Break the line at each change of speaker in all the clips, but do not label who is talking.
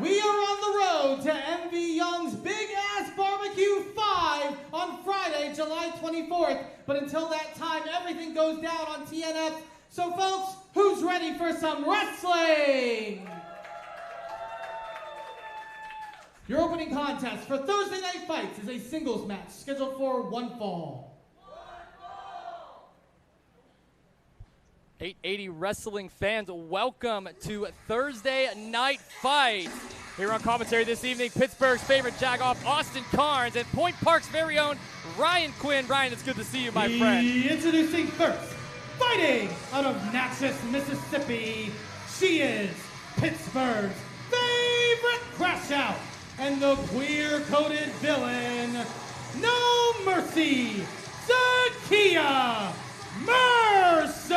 We are on the road to MV Young's Big Ass Barbecue 5 on Friday, July 24th. But until that time, everything goes down on TNF. So folks, who's ready for some wrestling? Your opening contest for Thursday Night Fights is a singles match scheduled for one fall.
880 wrestling fans, welcome to Thursday Night Fights. Here on commentary this evening, Pittsburgh's favorite jagoff, Austin Carnes, and Point Park's very own Ryan Quinn. Ryan, it's good to see you, my friend.
Introducing first, fighting out of Natchez, Mississippi, she is Pittsburgh's favorite crash out and the queer-coded villain, No Mercy, Zakeia Mercer!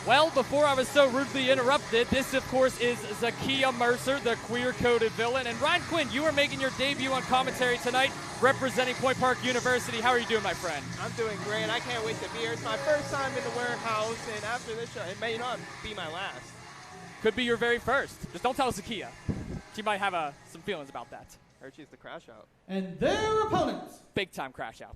Well, before I was so rudely interrupted, this, of course, is Zakeia Mercer, the queer-coded villain. And Ryan Quinn, you are making your debut on commentary tonight, representing Point Park University. How are you doing, my friend?
I'm doing great. I can't wait to be here. It's my first time in the warehouse, and after this show, it may not be my last.
Could be your very first. Just don't tell Zakeia. She might have some feelings about that.
I heard she's the crash out.
And their opponents.
Big-time crash out.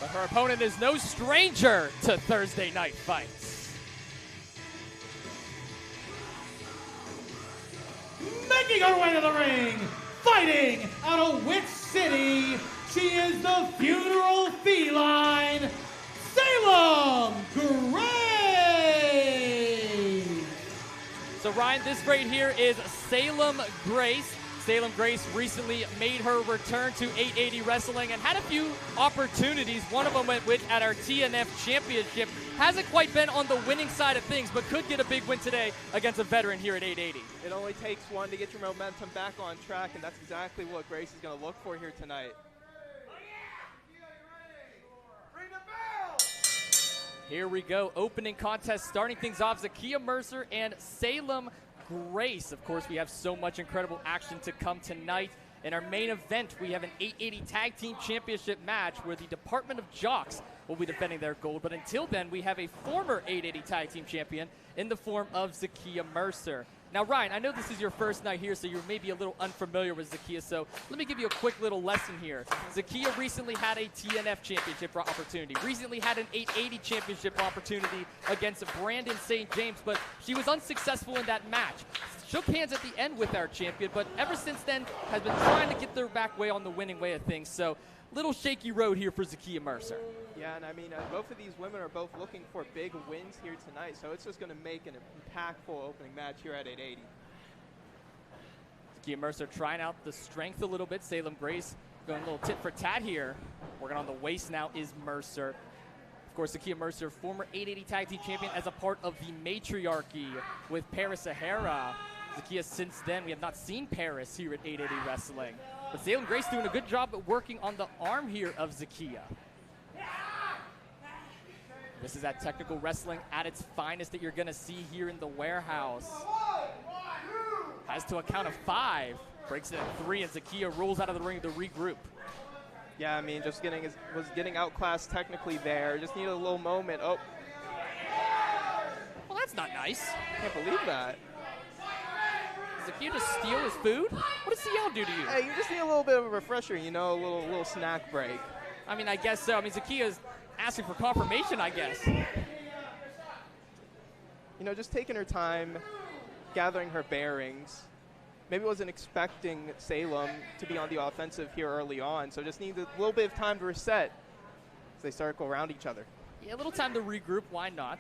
But her opponent is no stranger to Thursday Night Fights.
Making her way to the ring, fighting out of Witch City, she is the funeral feline, Salem Grace.
So Ryan, this right here is Salem Grace. Salem Grace recently made her return to 880 Wrestling and had a few opportunities. One of them went with at our TNF Championship. Hasn't quite been on the winning side of things, but could get a big win today against a veteran here at 880.
It only takes one to get your momentum back on track, and that's exactly what Grace is going to look for here tonight.
Here we go, opening contest, starting things off, Zakeia Mercer and Salem Grace. Of course, we have so much incredible action to come tonight. In our main event, we have an 880 Tag Team Championship match where the Department of Jocks will be defending their gold. But until then, we have a former 880 Tag Team Champion in the form of Zakeia Mercer. Now, Ryan, I know this is your first night here, so you're maybe a little unfamiliar with Zakeia, so let me give you a quick little lesson here. Zakeia recently had a TNF Championship opportunity, recently had an 880 Championship opportunity against Brandon St. James, but she was unsuccessful in that match. Shook hands at the end with our champion, but ever since then has been trying to get their back way on the winning way of things. So, little shaky road here for Zakeia Mercer.
Yeah, and I mean, both of these women are both looking for big wins here tonight, so it's just going to make an impactful opening match here at 880.
Zakeia Mercer trying out the strength a little bit. Salem Grace going a little tit for tat here. Working on the waist now is Mercer. Of course, Zakeia Mercer, former 880 Tag Team Champion as a part of the matriarchy with Paris Sahara. Zakeia, since then, we have not seen Paris here at 880 Wrestling. But Salem Grace doing a good job at working on the arm here of Zakeia. This is that technical wrestling at its finest that you're going to see here in the warehouse. Has to a count of 5. Breaks it at 3, and Zakeia rolls out of the ring to regroup.
Yeah, I mean, was getting outclassed technically there. Just needed a little moment. Oh.
Well, that's not nice.
Can't believe that.
Does Zakeia just steal his food? What does CL do to you?
Hey, you just need a little bit of a refresher, you know, a little snack break.
I mean, I guess so. I mean, Zakeia's asking for confirmation, I guess.
You know, just taking her time, gathering her bearings. maybe wasn't expecting Salem to be on the offensive here early on, so just needs a little bit of time to reset as they circle around each other.
Yeah, a little time to regroup. Why not?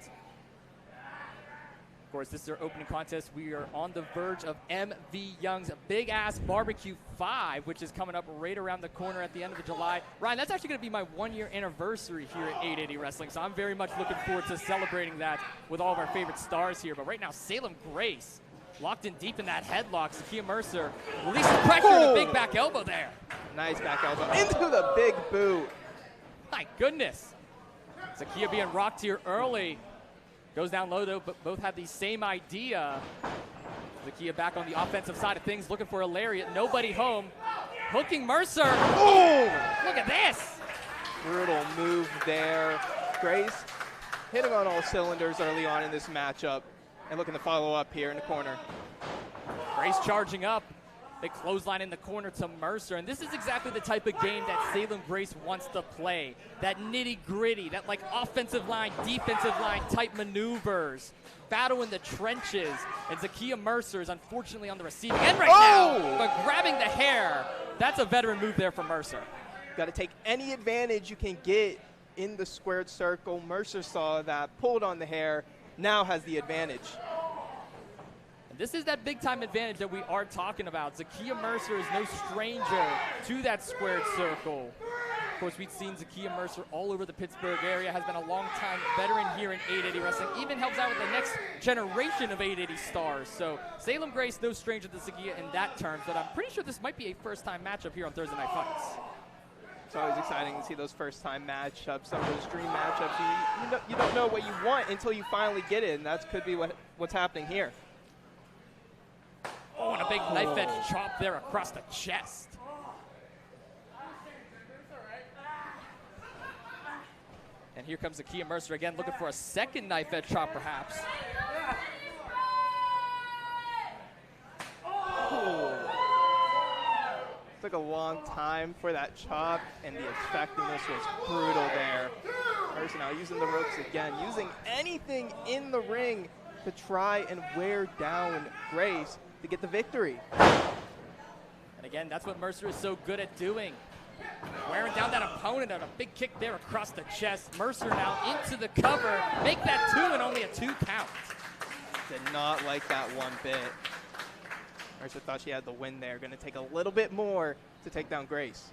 Of course, this is their opening contest. We are on the verge of MV Young's Big Ass Barbecue 5, which is coming up right around the corner at the end of July. Ryan, that's actually going to be my 1-year anniversary here at 880 Wrestling, so I'm very much looking forward to celebrating that with all of our favorite stars here. But right now, Salem Grace locked in deep in that headlock. Zakeia Mercer releases pressure and a big back elbow there.
Nice back elbow into the big boot.
My goodness. Zakeia being rocked here early. Goes down low, though, but both have the same idea. Zakeia back on the offensive side of things, looking for a lariat. Nobody home. Hooking Mercer. Oh! Look at this.
Brutal move there. Grace hitting on all cylinders early on in this matchup and looking to follow up here in the corner.
Grace charging up. Big clothesline in the corner to Mercer, and this is exactly the type of game that Salem Grace wants to play. That nitty-gritty, that like offensive line, defensive line type maneuvers. Battle in the trenches, and Zakeia Mercer is unfortunately on the receiving end right now, but grabbing the hair. That's a veteran move there from Mercer.
Got to take any advantage you can get in the squared circle. Mercer saw that, pulled on the hair, now has the advantage.
This is that big-time advantage that we are talking about. Zakeia Mercer is no stranger to that squared circle. Of course, we've seen Zakeia Mercer all over the Pittsburgh area, has been a long-time veteran here in 880 Wrestling, even helps out with the next generation of 880 stars. So Salem Grace, no stranger to Zakeia in that terms, but I'm pretty sure this might be a first-time matchup here on Thursday Night Fights.
It's always exciting to see those first-time matchups, some of those dream matchups. You don't know what you want until you finally get it, and that could be what's happening here.
Oh, and a big knife edge chop there across the chest. And here comes Zakeia Mercer again, looking for a second knife edge chop, perhaps.
Took a long time for that chop, and the effectiveness was brutal there. Mercer now using the ropes again, using anything in the ring to try and wear down Grace to get the victory.
And again, that's what Mercer is so good at doing. Wearing down that opponent on a big kick there across the chest. Mercer now into the cover. Make that 2 and only a 2 count.
Did not like that one bit. Mercer thought she had the win there. Going to take a little bit more to take down Grace.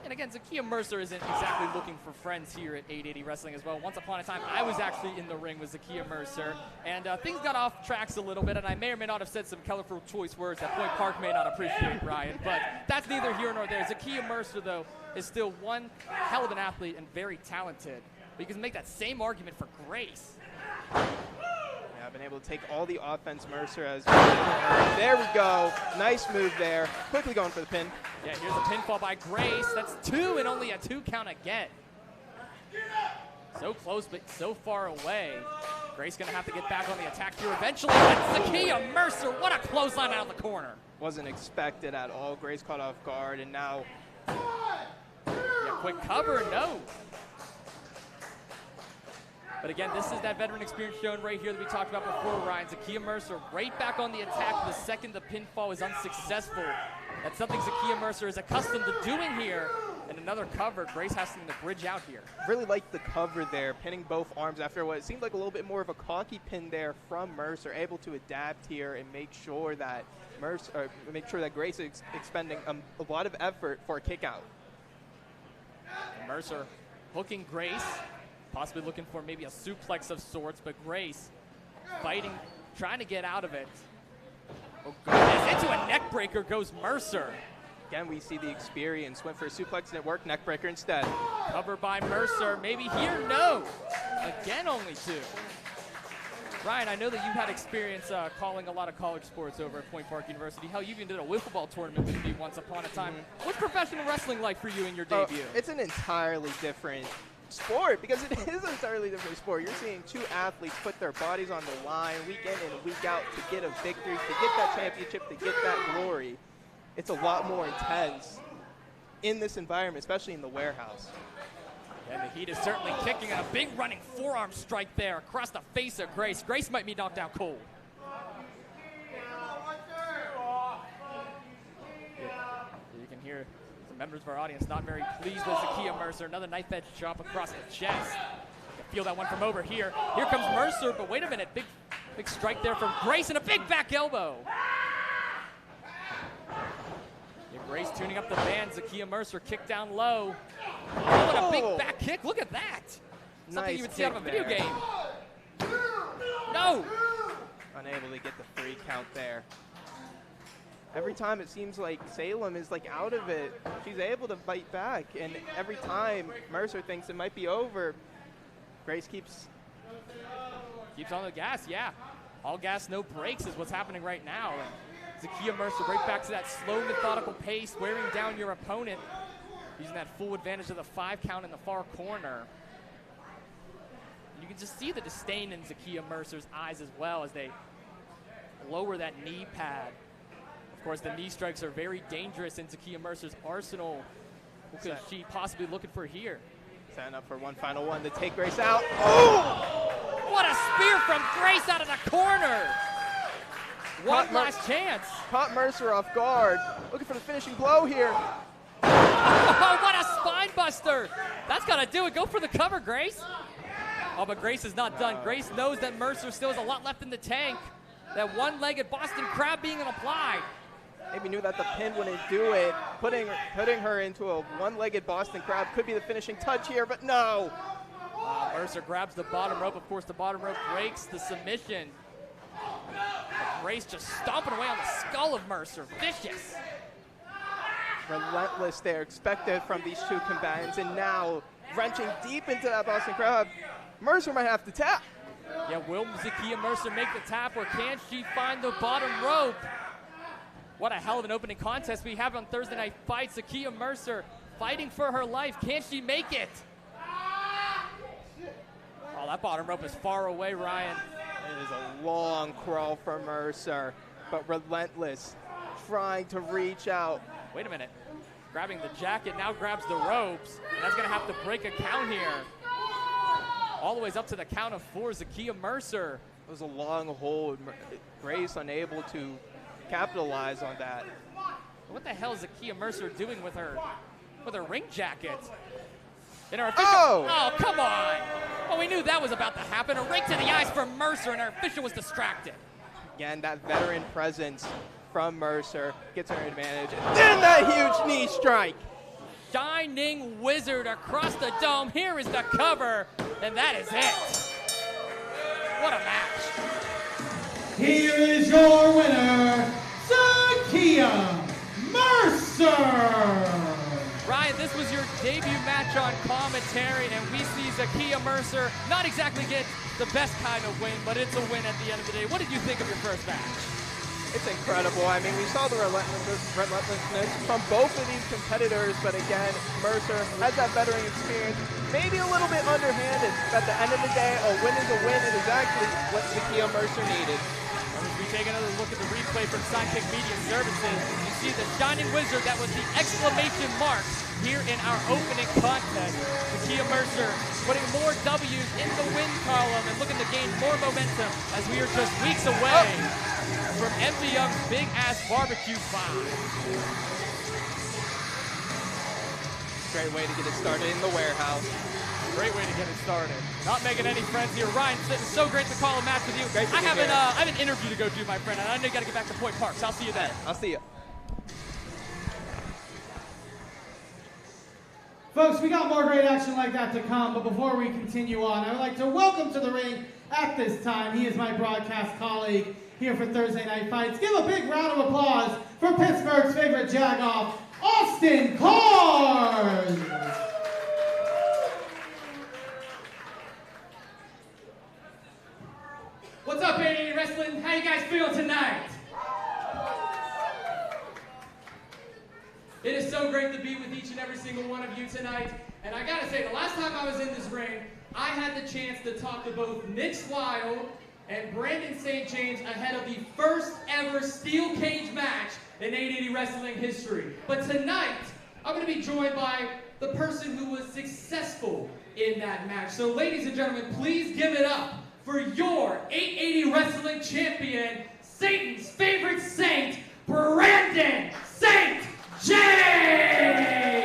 And again, Zakeia Mercer isn't exactly looking for friends here at 880 Wrestling as well. Once upon a time, I was actually in the ring with Zakeia Mercer, and things got off tracks a little bit, and I may or may not have said some colorful choice words that Point Park may not appreciate, Ryan, but that's neither here nor there. Zakeia Mercer, though, is still one hell of an athlete and very talented. But you can make that same argument for Grace.
Yeah, been able to take all the offense Mercer has. There we go. Nice move there. Quickly going for the pin.
Yeah, here's a pinfall by Grace. That's 2 and only a 2 count again. So close, but so far away. Grace going to have to get back on the attack here eventually. But Zakeia Mercer, what a clothesline out of the corner.
Wasn't expected at all. Grace caught off guard, and now...
Yeah, quick cover, no. But again, this is that veteran experience shown right here that we talked about before, Ryan. Zakeia Mercer right back on the attack the second the pinfall is unsuccessful. That's something Zakeia Mercer is accustomed to doing here. And another cover. Grace has to bridge out here.
Really liked the cover there, pinning both arms after what it seemed like a little bit more of a cocky pin there from Mercer, able to adapt here and make sure that Grace is expending a lot of effort for a kick out.
And Mercer hooking Grace. Possibly looking for maybe a suplex of sorts, but Grace fighting, trying to get out of it. Oh, goodness. Into a neck breaker goes Mercer.
Again, we see the experience. Went for a suplex and it worked. Neck breaker instead.
Cover by Mercer. Maybe here, no. Again, only 2. Ryan, I know that you've had experience calling a lot of college sports over at Point Park University. Hell, you even did a wiffle ball tournament with me once upon a time. What's professional wrestling like for you in your debut?
It's an entirely different sport, because it is an entirely different sport. You're seeing 2 athletes put their bodies on the line week in and week out to get a victory, to get that championship, to get that glory. It's a lot more intense in this environment, especially in the warehouse.
And the heat is certainly kicking, and a big running forearm strike there across the face of Grace. Grace might be knocked out cold. Members of our audience not very pleased with Zakeia Mercer. Another knife edge chop across the chest. Feel that one from over here. Here comes Mercer, but wait a minute. Big strike there from Grace and a big back elbow. Yeah, Grace tuning up the band. Zakeia Mercer kicked down low. Oh, and a big back kick. Look at that. Something you would see out of a video game. No.
Unable to get the 3 count there. Every time it seems like Salem is like out of it, she's able to fight back. And every time Mercer thinks it might be over, Grace keeps
on the gas, yeah. All gas, no brakes is what's happening right now. And Zakeia Mercer right back to that slow, methodical pace, wearing down your opponent, using that full advantage of the 5 count in the far corner. You can just see the disdain in Zakeia Mercer's eyes as well as they lower that knee pad. Of course, the knee strikes are very dangerous in Zakeia Mercer's arsenal. What could she possibly looking for here?
Setting up for one final one to take Grace out. Oh!
What a spear from Grace out of the corner! One last chance.
Caught Mercer off guard. Looking for the finishing blow here.
Oh, what a spine buster! That's gotta do it. Go for the cover, Grace. Oh, but Grace is not done. Grace knows that Mercer still has a lot left in the tank. That one-legged Boston Crab being applied.
Maybe knew that the pin wouldn't do it. Putting her into a one-legged Boston Crab could be the finishing touch here, but no.
Mercer grabs the bottom rope. Of course, the bottom rope breaks the submission. But Grace just stomping away on the skull of Mercer. Vicious.
Relentless there, expected from these 2 combatants, and now wrenching deep into that Boston Crab. Mercer might have to tap.
Yeah, will Zakeia Mercer make the tap, or can she find the bottom rope? What a hell of an opening contest we have on Thursday Night Fights. Zakeia Mercer fighting for her life. Can she make it? Oh, that bottom rope is far away, Ryan.
It is a long crawl for Mercer, but relentless, trying to reach out.
Wait a minute. Grabbing the jacket, now grabs the ropes. And that's going to have to break a count here. All the way up to the count of 4, Zakeia Mercer.
It was a long hold. Grace unable to capitalize on that.
What the hell is Zakeia Mercer doing with her ring jacket? In her official, oh, come on. Well, we knew that was about to happen. A ring to the eyes from Mercer, and our official was distracted.
Again, that veteran presence from Mercer gets her advantage. And then that huge knee strike.
Shining Wizard across the dome. Here is the cover, and that is it. What a match.
Here is your winner, Zakeia Mercer.
Ryan, this was your debut match on commentary, and we see Zakeia Mercer not exactly get the best kind of win, but it's a win at the end of the day. What did you think of your first match?
It's incredible. I mean, we saw the relentlessness from both of these competitors, but again, Mercer has that veteran experience, maybe a little bit underhanded, but at the end of the day, a win is a win. It is actually what Zakeia Mercer needed.
As we take another look at the replay from Sidekick Media Services, you see the Shining Wizard, that was the exclamation mark here in our opening contest. Zakeia Mercer putting more W's in the win column and looking to gain more momentum as we are just weeks away from MV Young's Big Ass Barbecue 5.
Great way to get it started in the warehouse.
Great way to get it started. Not making any friends here. Ryan, it's so great to call a match with you. I have an interview to go do, my friend, and I know you got to get back to Point Park, so I'll see you then.
I'll see you.
Folks, we got more great action like that to come, but before we continue on, I would like to welcome to the ring at this time, he is my broadcast colleague here for Thursday Night Fights. Give a big round of applause for Pittsburgh's favorite jagoff, Austin Kersch.
What's up, IndyWrestling? How you guys feeling tonight? It is so great to be with each and every single one of you tonight. And I gotta say, the last time I was in this ring, I had the chance to talk to both Nick Wilde and Brandon St. James ahead of the first ever steel cage match in 880 Wrestling history. But tonight, I'm gonna be joined by the person who was successful in that match. So ladies and gentlemen, please give it up for your 880 Wrestling champion, Satan's favorite saint, Brandon St. James!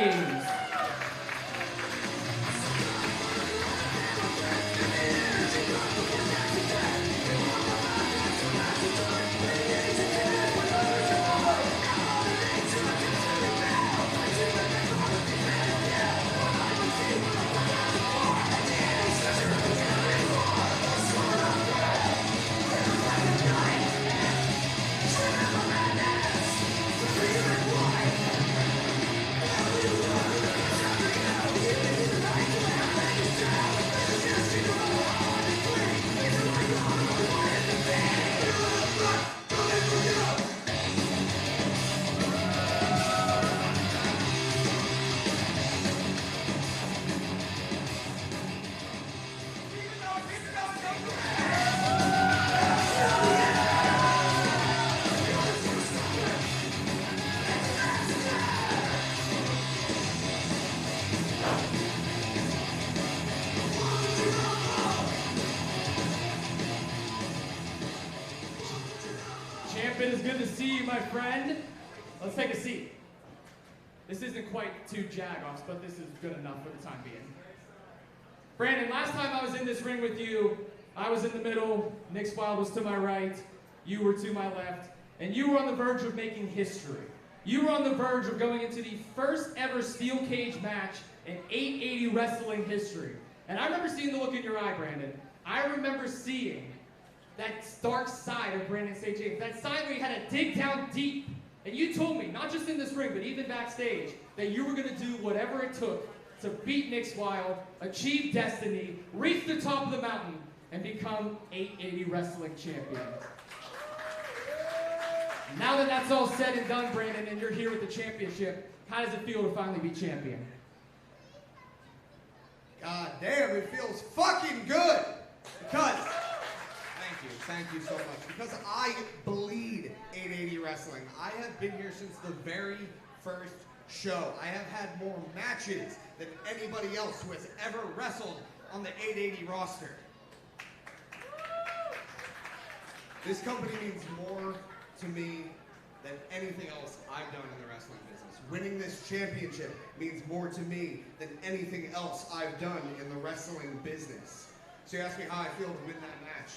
Champ, it is good to see you, my friend. Let's take a seat. This isn't quite two jag-offs, but this is good enough for the time being. Brandon, last time I was in this ring with you, I was in the middle, Nick Wilde was to my right, you were to my left, and you were on the verge of making history. You were on the verge of going into the first ever steel cage match in 880 wrestling history. And I remember seeing the look in your eye, Brandon. I remember seeing that dark side of Brandon St. James, that side where you had to dig down deep. And you told me, not just in this ring, but even backstage, that you were going to do whatever it took to beat Nick Wilde, achieve destiny, reach the top of the mountain, and become 880 wrestling champion. Now that that's all said and done, Brandon, and you're here with the championship, how does it feel to finally be champion?
God damn, it feels fucking good. Because, thank you so much. Because I bleed 880 wrestling. I have been here since the very first show. I have had more matches than anybody else who has ever wrestled on the 880 roster. This company means more to me than anything else I've done in the wrestling business. Winning this championship means more to me than anything else I've done in the wrestling business. So you ask me how I feel to win that match.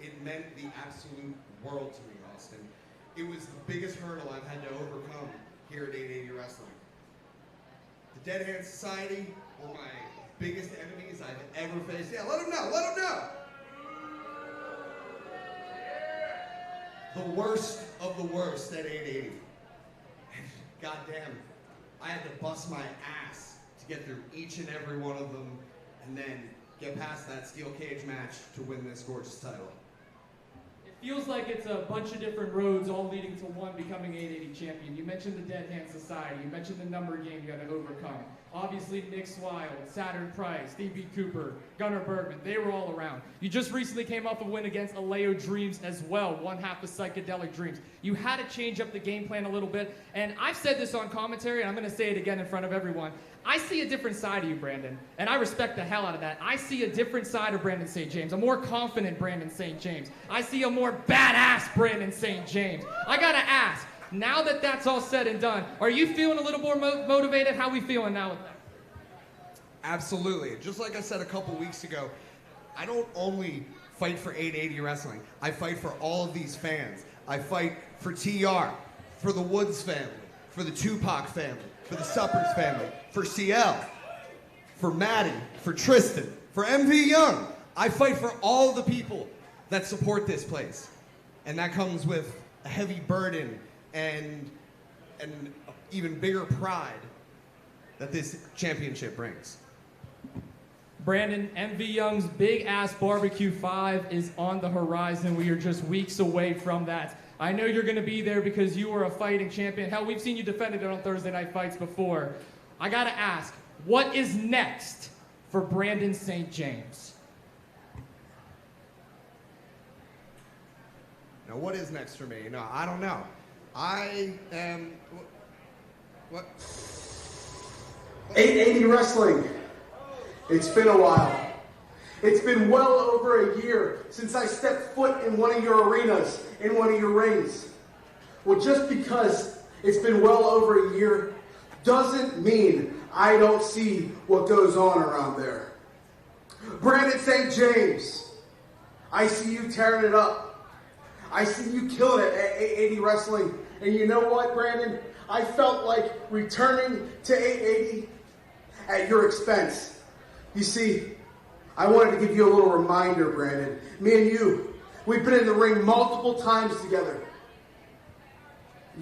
It meant the absolute world to me, Austin. It was the biggest hurdle I've had to overcome here at 880 Wrestling. The Dead Hand Society were my biggest enemies I've ever faced. Yeah, let them know. The worst of the worst at 880. God damn, I had to bust my ass to get through each and every one of them and then get past that steel cage match to win this gorgeous title.
It feels like it's a bunch of different roads all leading to one becoming 880 champion. You mentioned the Dead Hand Society. You mentioned the number game you had to overcome. Obviously, Nick Wilde, Saturn Price, DB Cooper, Gunnar Bergman, they were all around. You just recently came off a win against Aleo Dreams as well, one half of Psychedelic Dreams. You had to change up the game plan a little bit, and I've said this on commentary, and I'm going to say it again in front of everyone. I see a different side of you, Brandon, and I respect the hell out of that. I see a different side of Brandon St. James, a more confident Brandon St. James. I see a more badass Brandon St. James. I got to ask, now that that's all said and done, are you feeling a little more motivated? How are we feeling now with that?
Absolutely. Just like I said a couple weeks ago, I don't only fight for 880 Wrestling. I fight for all of these fans. I fight for TR, for the Woods family, for the Tupac family, for the Suppers family, for CL, for Maddie, for Tristan, for MV Young. I fight for all the people that support this place. And that comes with a heavy burden and an even bigger pride that this championship brings.
Brandon, MV Young's Big Ass Barbecue 5 is on the horizon. We are just weeks away from that. I know you're going to be there because you are a fighting champion. Hell, we've seen you defended it on Thursday Night Fights before. I got to ask, what is next for Brandon St. James?
Now, what is next for me? No, I don't know. I am... What?
880 Wrestling. It's been a while. It's been well over a year since I stepped foot in one of your arenas, in one of your rings. Well, just because it's been well over a year doesn't mean I don't see what goes on around there. Brandon St. James, I see you tearing it up. I see you killing it at 880 Wrestling. And you know what, Brandon? I felt like returning to 880 at your expense. You see, I wanted to give you a little reminder, Brandon. Me and you, we've been in the ring multiple times together.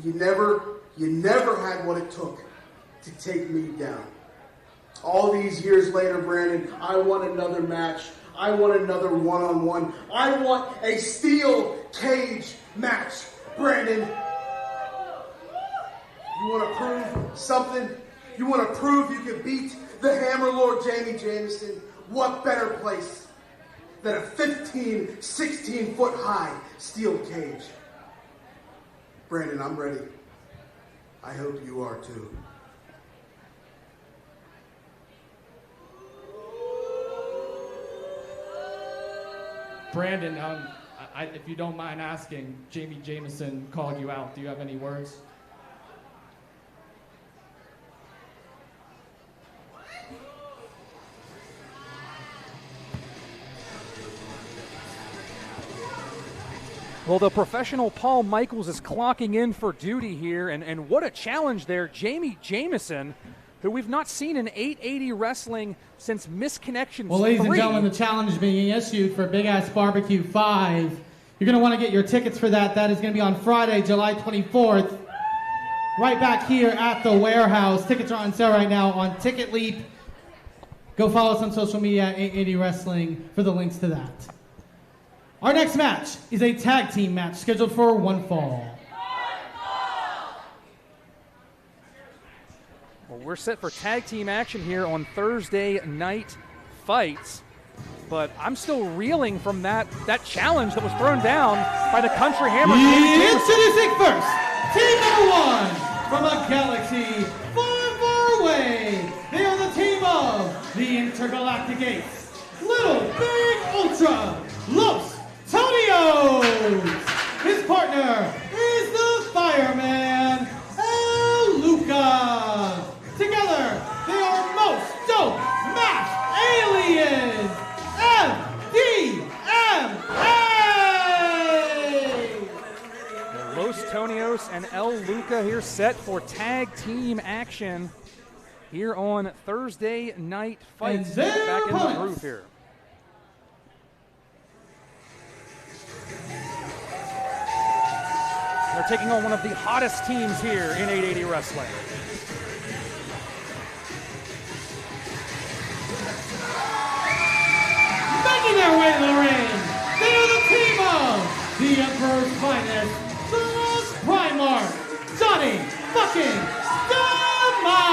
You never had what it took to take me down. All these years later, Brandon, I want another match. I want another one-on-one. I want a steel cage match, Brandon. You want to prove something? You want to prove you can beat the Hammer Lord Jamie Jamison? What better place than a 15, 16-foot high steel cage? Brandon, I'm ready. I hope you are too.
Brandon, if you don't mind asking, Jamie Jameson called you out. Do you have any words?
Well, the professional Paul Michaels is clocking in for duty here, and what a challenge there. Jamie Jameson, who we've not seen in 880 wrestling since Misconnections 3.
Well, ladies and gentlemen, the challenge being issued for Big Ass Barbecue 5. You're going to want to get your tickets for that. That is going to be on Friday, July 24th, right back here at the warehouse. Tickets are on sale right now on Ticket Leap. Go follow us on social media at 880 Wrestling for the links to that. Our next match is a tag team match scheduled for one fall.
Well, we're set for tag team action here on Thursday night fights, but I'm still reeling from that challenge that was thrown down by the Country Hammer.
Introducing first, team number 1 from a galaxy far, far away. They are the team of the Intergalactic Ace, Little Big Ultra, Los Tonios. His partner is the Fireman, Luca. Together, they are most dope masked aliens, MDMA.
Los Tonios and El Luca here set for tag team action here on Thursday night fights. Back in the groove here. They're taking on one of the hottest teams here in 880 Wrestling.
Making their way to the ring, they are the team of the Emperor's Finest, the Lost Primarch, Johnny fucking Demise.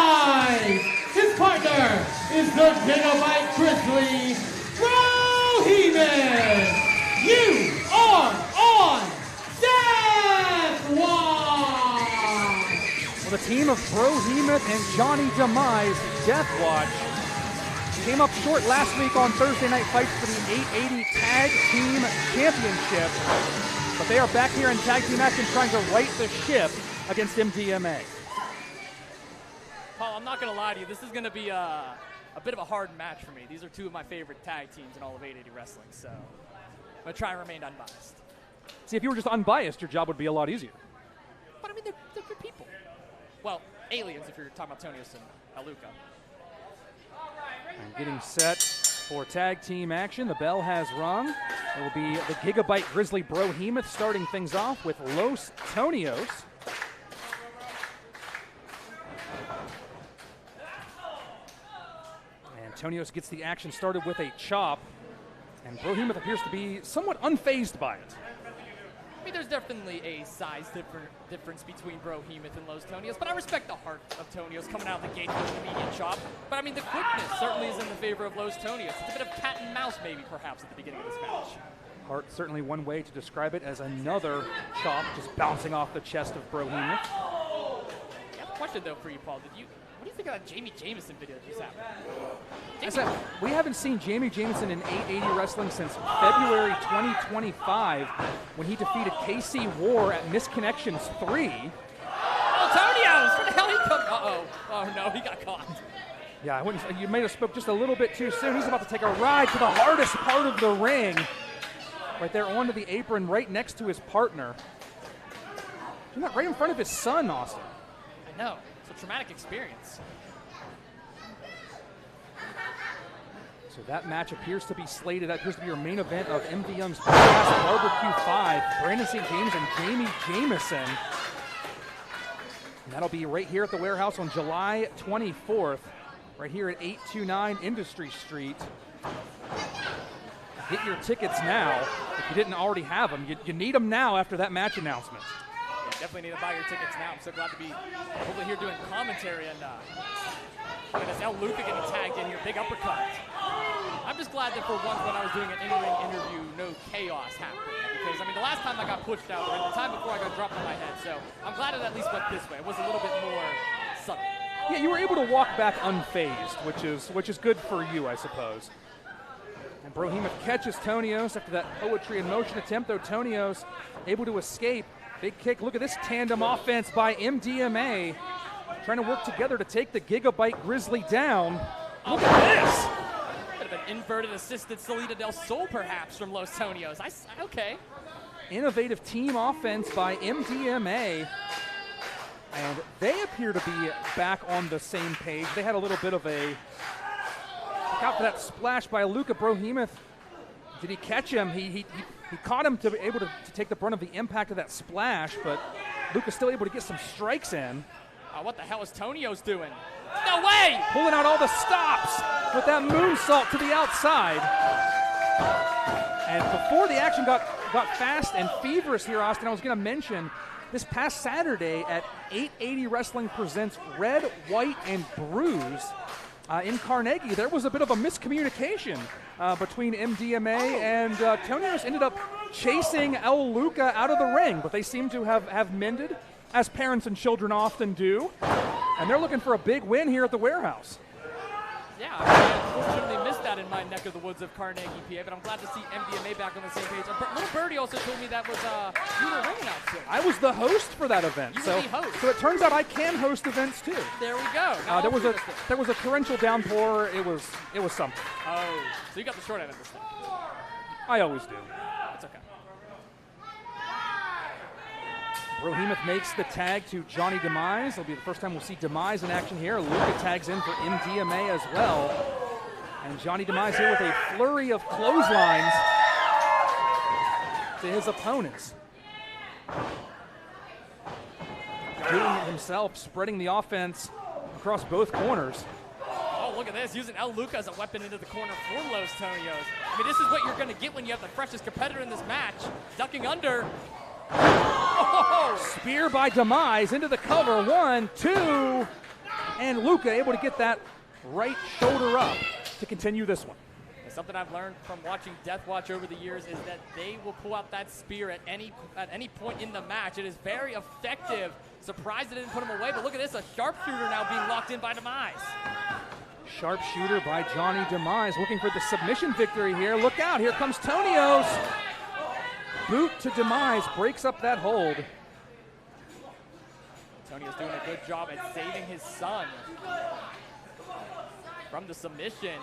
His partner is the Gigabyte Grizzly, BroHemoth. You are on Deathwatch!
Well, the team of BroHemoth and Johnny Demise, Deathwatch, came up short last week on Thursday Night Fights for the 880 Tag Team Championship, but they are back here in tag team action trying to right the ship against MDMA.
Paul, I'm not going to lie to you. This is going to be a bit of a hard match for me. These are two of my favorite tag teams in all of 880 Wrestling, so I'm going to try and remain unbiased.
See, if you were just unbiased, your job would be a lot easier.
But I mean, they're good people. Well, aliens if you're talking about Tonios and Luca.
And getting set for tag team action. The bell has rung. It will be the Gigabyte Grizzly BroHemoth starting things off with Los Tonios. And Tonios gets the action started with a chop. And BroHemoth appears to be somewhat unfazed by it.
I mean, there's definitely a size difference between BroHemoth and Los Tonios, but I respect the heart of Tonios coming out of the gate with an immediate chop. But I mean, the quickness certainly is in the favor of Los Tonios. It's a bit of cat and mouse maybe, perhaps, at the beginning of this match.
Heart, certainly one way to describe it, as another chop just bouncing off the chest of BroHemoth.
I have a question, though, for you, Paul. What do you think of that Jamie Jameson video that just happened?
We haven't seen Jamie Jameson in 880 Wrestling since February 2025 when he defeated KC War at Misconnections 3.
Oh, Tonios! Where the hell he come? Uh-oh. Oh, no, he got caught.
Yeah, you may have spoke just a little bit too soon. He's about to take a ride to the hardest part of the ring. Right there onto the apron, right next to his partner. Right in front of his son, Austin.
I know. It's a traumatic experience.
So that match appears to be slated. That appears to be your main event of MV Young's Big Ass Barbecue 5. Brandon St. James and Jamie Jameson. And that'll be right here at the warehouse on July 24th. Right here at 829 Industry Street. Get your tickets now. If you didn't already have them, you need them now after that match announcement.
Yeah, definitely need to buy your tickets now. I'm so glad to be hopefully here doing commentary and as El Luca getting tagged in here, big uppercut. I'm just glad that for once when I was doing an in-ring interview, no chaos happened. Because, I mean, the last time I got pushed out, or the time before I got dropped on my head, so I'm glad it at least went this way. It was a little bit more subtle.
Yeah, you were able to walk back unfazed, which is good for you, I suppose. And BroHemoth catches Tonios after that poetry in motion attempt, though Tonios able to escape. Big kick. Look at this tandem offense by MDMA. Trying to work together to take the Gigabyte Grizzly down. Look at this!
Could have been inverted assisted Salida del Sol, perhaps, from Los Tonios. Okay.
Innovative team offense by MDMA. And they appear to be back on the same page. They had a little bit of a... Look out for that splash by Luca. BroHemoth. Did he catch him? He caught him to be able to take the brunt of the impact of that splash, but Luca's still able to get some strikes in.
What the hell is Tonios doing? No way!
Pulling out all the stops with that moonsault to the outside. And before the action got fast and feverish here, Austin, I was going to mention this past Saturday at 880 Wrestling presents Red, White, and Bruise in Carnegie. There was a bit of a miscommunication between MDMA and Tonios ended up chasing El Luca out of the ring, but they seem to have mended, as parents and children often do. And they're looking for a big win here at the warehouse.
Yeah, I unfortunately missed that in my neck of the woods of Carnegie, PA, but I'm glad to see MDMA back on the same page. Little Birdie also told me that was you were ringing out soon.
I was the host for that event.
You were the host.
So it turns out I can host events too.
There we go.
There was a torrential downpour. It was something.
Oh, so you got the short end of this thing.
I always do.
That's okay.
BroHemoth makes the tag to Johnny Demise. It'll be the first time we'll see Demise in action here. Luca tags in for MDMA as well. And Johnny Demise here with a flurry of clotheslines to his opponents. Doing it himself, spreading the offense across both corners.
Oh, look at this, using El Luca as a weapon into the corner for Los Tonios. I mean, this is what you're going to get when you have the freshest competitor in this match. Ducking under. Oh!
Spear by Demise into the cover. 1, 2. And Luca able to get that right shoulder up to continue this one.
Something I've learned from watching Deathwatch over the years is that they will pull out that spear at any point in the match. It is very effective. Surprised it didn't put him away, but look at this, a sharpshooter now being locked in by Demise.
Sharpshooter by Johnny Demise looking for the submission victory here. Look out, here comes Tonios. Boot to Demise, breaks up that hold.
Tonios doing a good job at saving his son from the submission.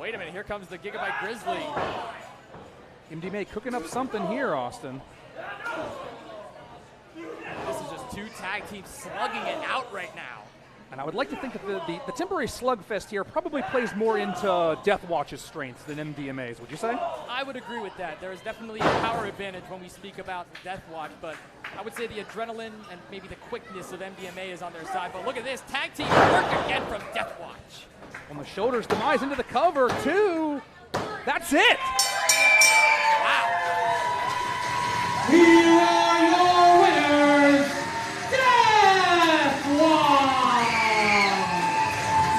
Wait a minute, here comes the Gigabyte Grizzly.
MDMA cooking up something here, Austin.
This is just two tag teams slugging it out right now.
And I would like to think that the temporary slugfest here probably plays more into Deathwatch's strengths than MDMA's, would you say?
I would agree with that. There is definitely a power advantage when we speak about Deathwatch, but I would say the adrenaline and maybe the quickness of MDMA is on their side. But look at this, tag team work again from Deathwatch.
On the shoulders, Demise into the cover, 2. That's it!
Wow.
Here are your winners, Deathwatch!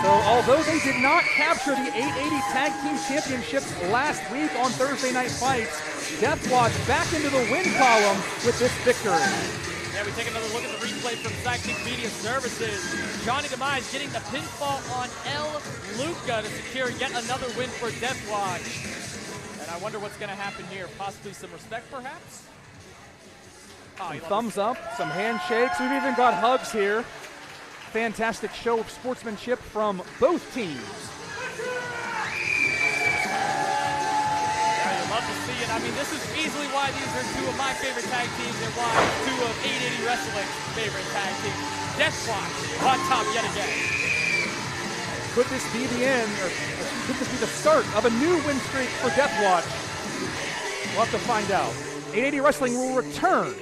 So although they did not capture the 880 Tag Team Championships last week on Thursday Night Fights, Deathwatch back into the win column with this victory.
Yeah, we take another look at the replay from Sidekick Media Services. Johnny Demise getting the pinfall on El Luca to secure yet another win for Deathwatch. And I wonder what's going to happen here. Possibly some respect, perhaps?
Some thumbs up, some handshakes. We've even got hugs here. Fantastic show of sportsmanship from both teams.
Yeah, you love to see it. I mean, this is easily why these are two of my favorite tag teams and why two of 880 Wrestling's favorite tag teams. Deathwatch on top yet again.
Could this be the end, or could this be the start of a new win streak for Deathwatch? We'll have to find out. 880 Wrestling will return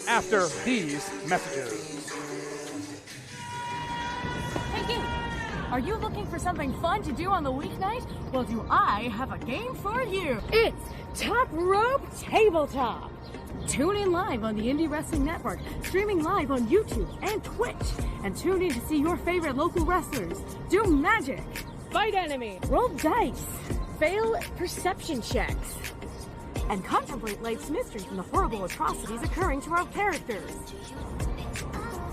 after these messages.
Hey, you! Are you looking for something fun to do on the weeknight? Well, do I have a game for you? It's Top Rope Tabletop! Tune in live on the IndyWrestling.Network, streaming live on YouTube and Twitch. And tune in to see your favorite local wrestlers do magic, fight enemy, roll dice, fail perception checks, and contemplate life's mysteries and the horrible atrocities occurring to our characters.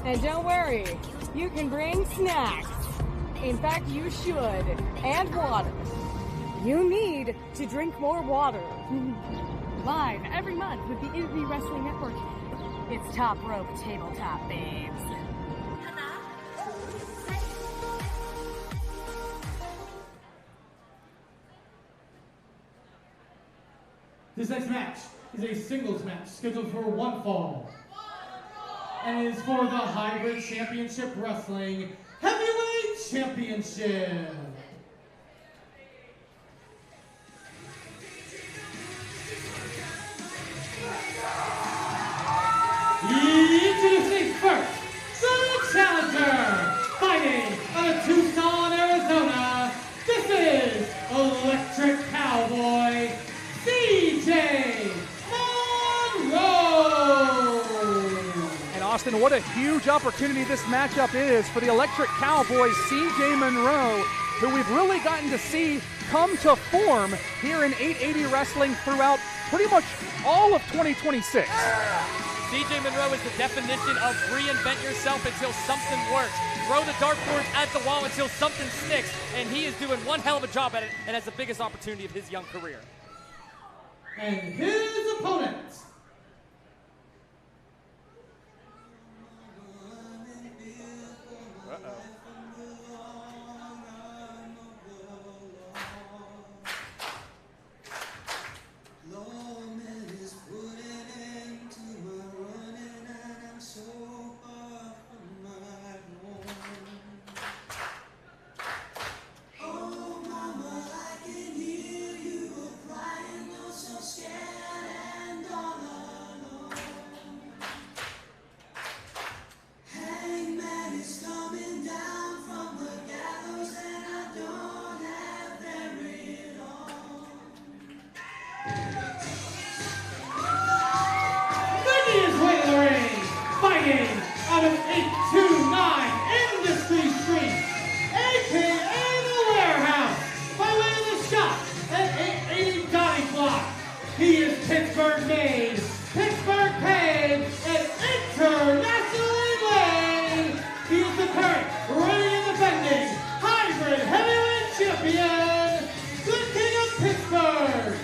And don't worry, you can bring snacks. In fact, you should. And water. you need to drink more water. Live every month with the IndyWrestling.Network. It's Top Rope Tabletop, babes.
This next match is a singles match scheduled for one fall. And it is for the Hybrid Championship Wrestling Heavyweight Championship. Introducing first, the challenger, fighting out of Tucson, Arizona. This is Electric Cowboy, C.J. Monroe.
And Austin, what a huge opportunity this matchup is for the Electric Cowboy, C.J. Monroe, who we've really gotten to see come to form here in 880 Wrestling throughout pretty much all of 2026.
C.J. Monroe is the definition of reinvent yourself until something works. Throw the dartboard at the wall until something sticks, and he is doing one hell of a job at it, and has the biggest opportunity of his young career.
And his opponent. Out of 829 Industry Street, a.k.a. The Warehouse, by way of the shop at 880 Dottie Block. He is Pittsburgh made, Pittsburgh paid, and internationally laid. He is the current reigning and defending hybrid heavyweight champion, the King of Pittsburgh,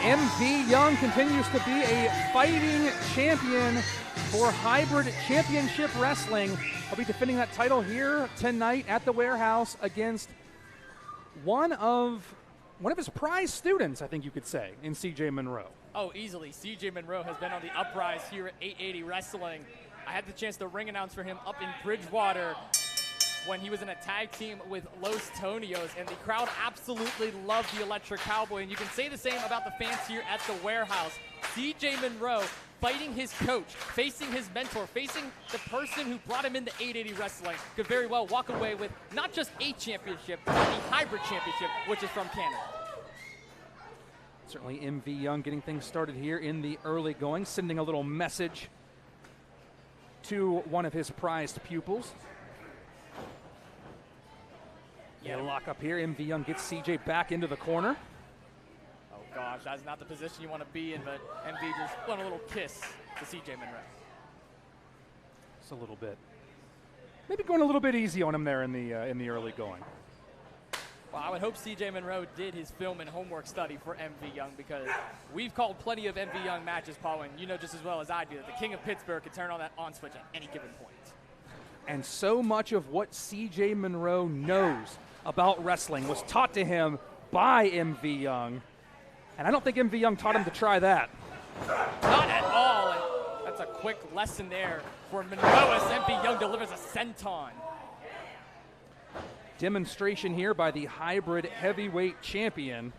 MV
MV Young continues to be a fighting champion for Hybrid Championship Wrestling. He'll be defending that title here tonight at the Warehouse against one of his prize students, I think you could say, in C.J. Monroe.
Oh, easily. C.J. Monroe has been on the uprise here at 880 Wrestling. I had the chance to ring announce for him up in Bridgewater when he was in a tag team with Los Tonios, and the crowd absolutely loved the Electric Cowboy, and you can say the same about the fans here at the Warehouse. C.J. Monroe fighting his coach, facing his mentor, facing the person who brought him into 880 Wrestling, could very well walk away with not just a championship, but the Hybrid Championship, which is from Canada.
Certainly MV Young getting things started here in the early going, sending a little message to one of his prized pupils. Yeah, lock up here. MV Young gets CJ back into the corner.
Oh gosh, that's not the position you want to be in, but MV just went a little kiss to CJ Monroe.
Just a little bit. Maybe going a little bit easy on him there in the early going.
Well, I would hope CJ Monroe did his film and homework study for MV Young, because we've called plenty of MV Young matches, Paul, and you know just as well as I do that the King of Pittsburgh can turn on that on switch at any given point.
And so much of what CJ Monroe knows about wrestling was taught to him by MV Young. And I don't think MV Young taught him to try that.
Not at all. And that's a quick lesson there for Monroe as MV Young delivers a senton.
Demonstration here by the hybrid heavyweight champion.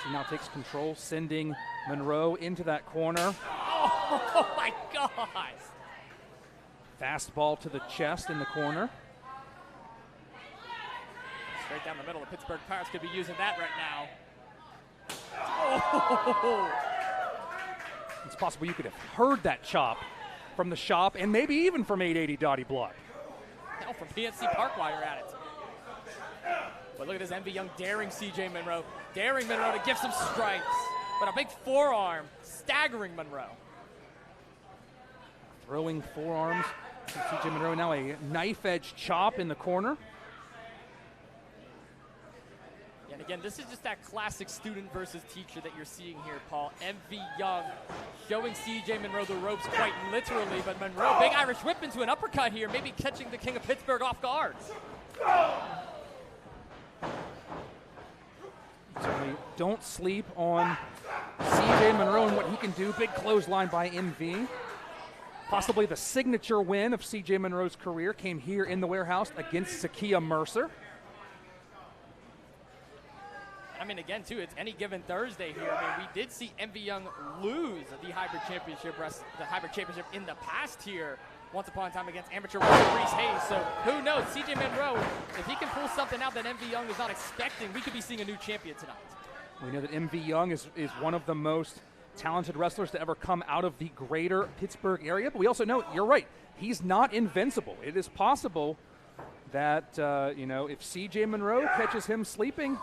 So now takes control, sending Monroe into that corner.
Oh my gosh.
Fastball to the chest in the corner.
Straight down the middle. The Pittsburgh Pirates could be using that right now. Oh!
It's possible you could have heard that chop from the shop and maybe even from 880 Dottie Block.
Hell, from PNC Park while you're at it. But look at this MV Young daring CJ Monroe. Daring Monroe to give some strikes. But a big forearm staggering Monroe.
Throwing forearms. CJ Monroe now a knife edge chop in the corner.
And again, this is just that classic student versus teacher that you're seeing here, Paul. MV Young showing CJ Monroe the ropes quite literally, but Monroe, big Irish whip into an uppercut here, maybe catching the King of Pittsburgh off guard.
Certainly don't sleep on CJ Monroe and what he can do. Big clothesline by MV. Possibly the signature win of CJ Monroe's career came here in the warehouse against Zakeia Mercer.
I mean, again, too, it's any given Thursday here. I mean, we did see MV Young lose the hybrid championship in the past here, once upon a time against amateur wrestler Reese Hayes. So who knows? CJ Monroe, if he can pull something out that MV Young is not expecting, we could be seeing a new champion tonight.
We know that MV Young is one of the most talented wrestlers to ever come out of the greater Pittsburgh area. But we also know, you're right, he's not invincible. It is possible that, if CJ Monroe catches him sleeping,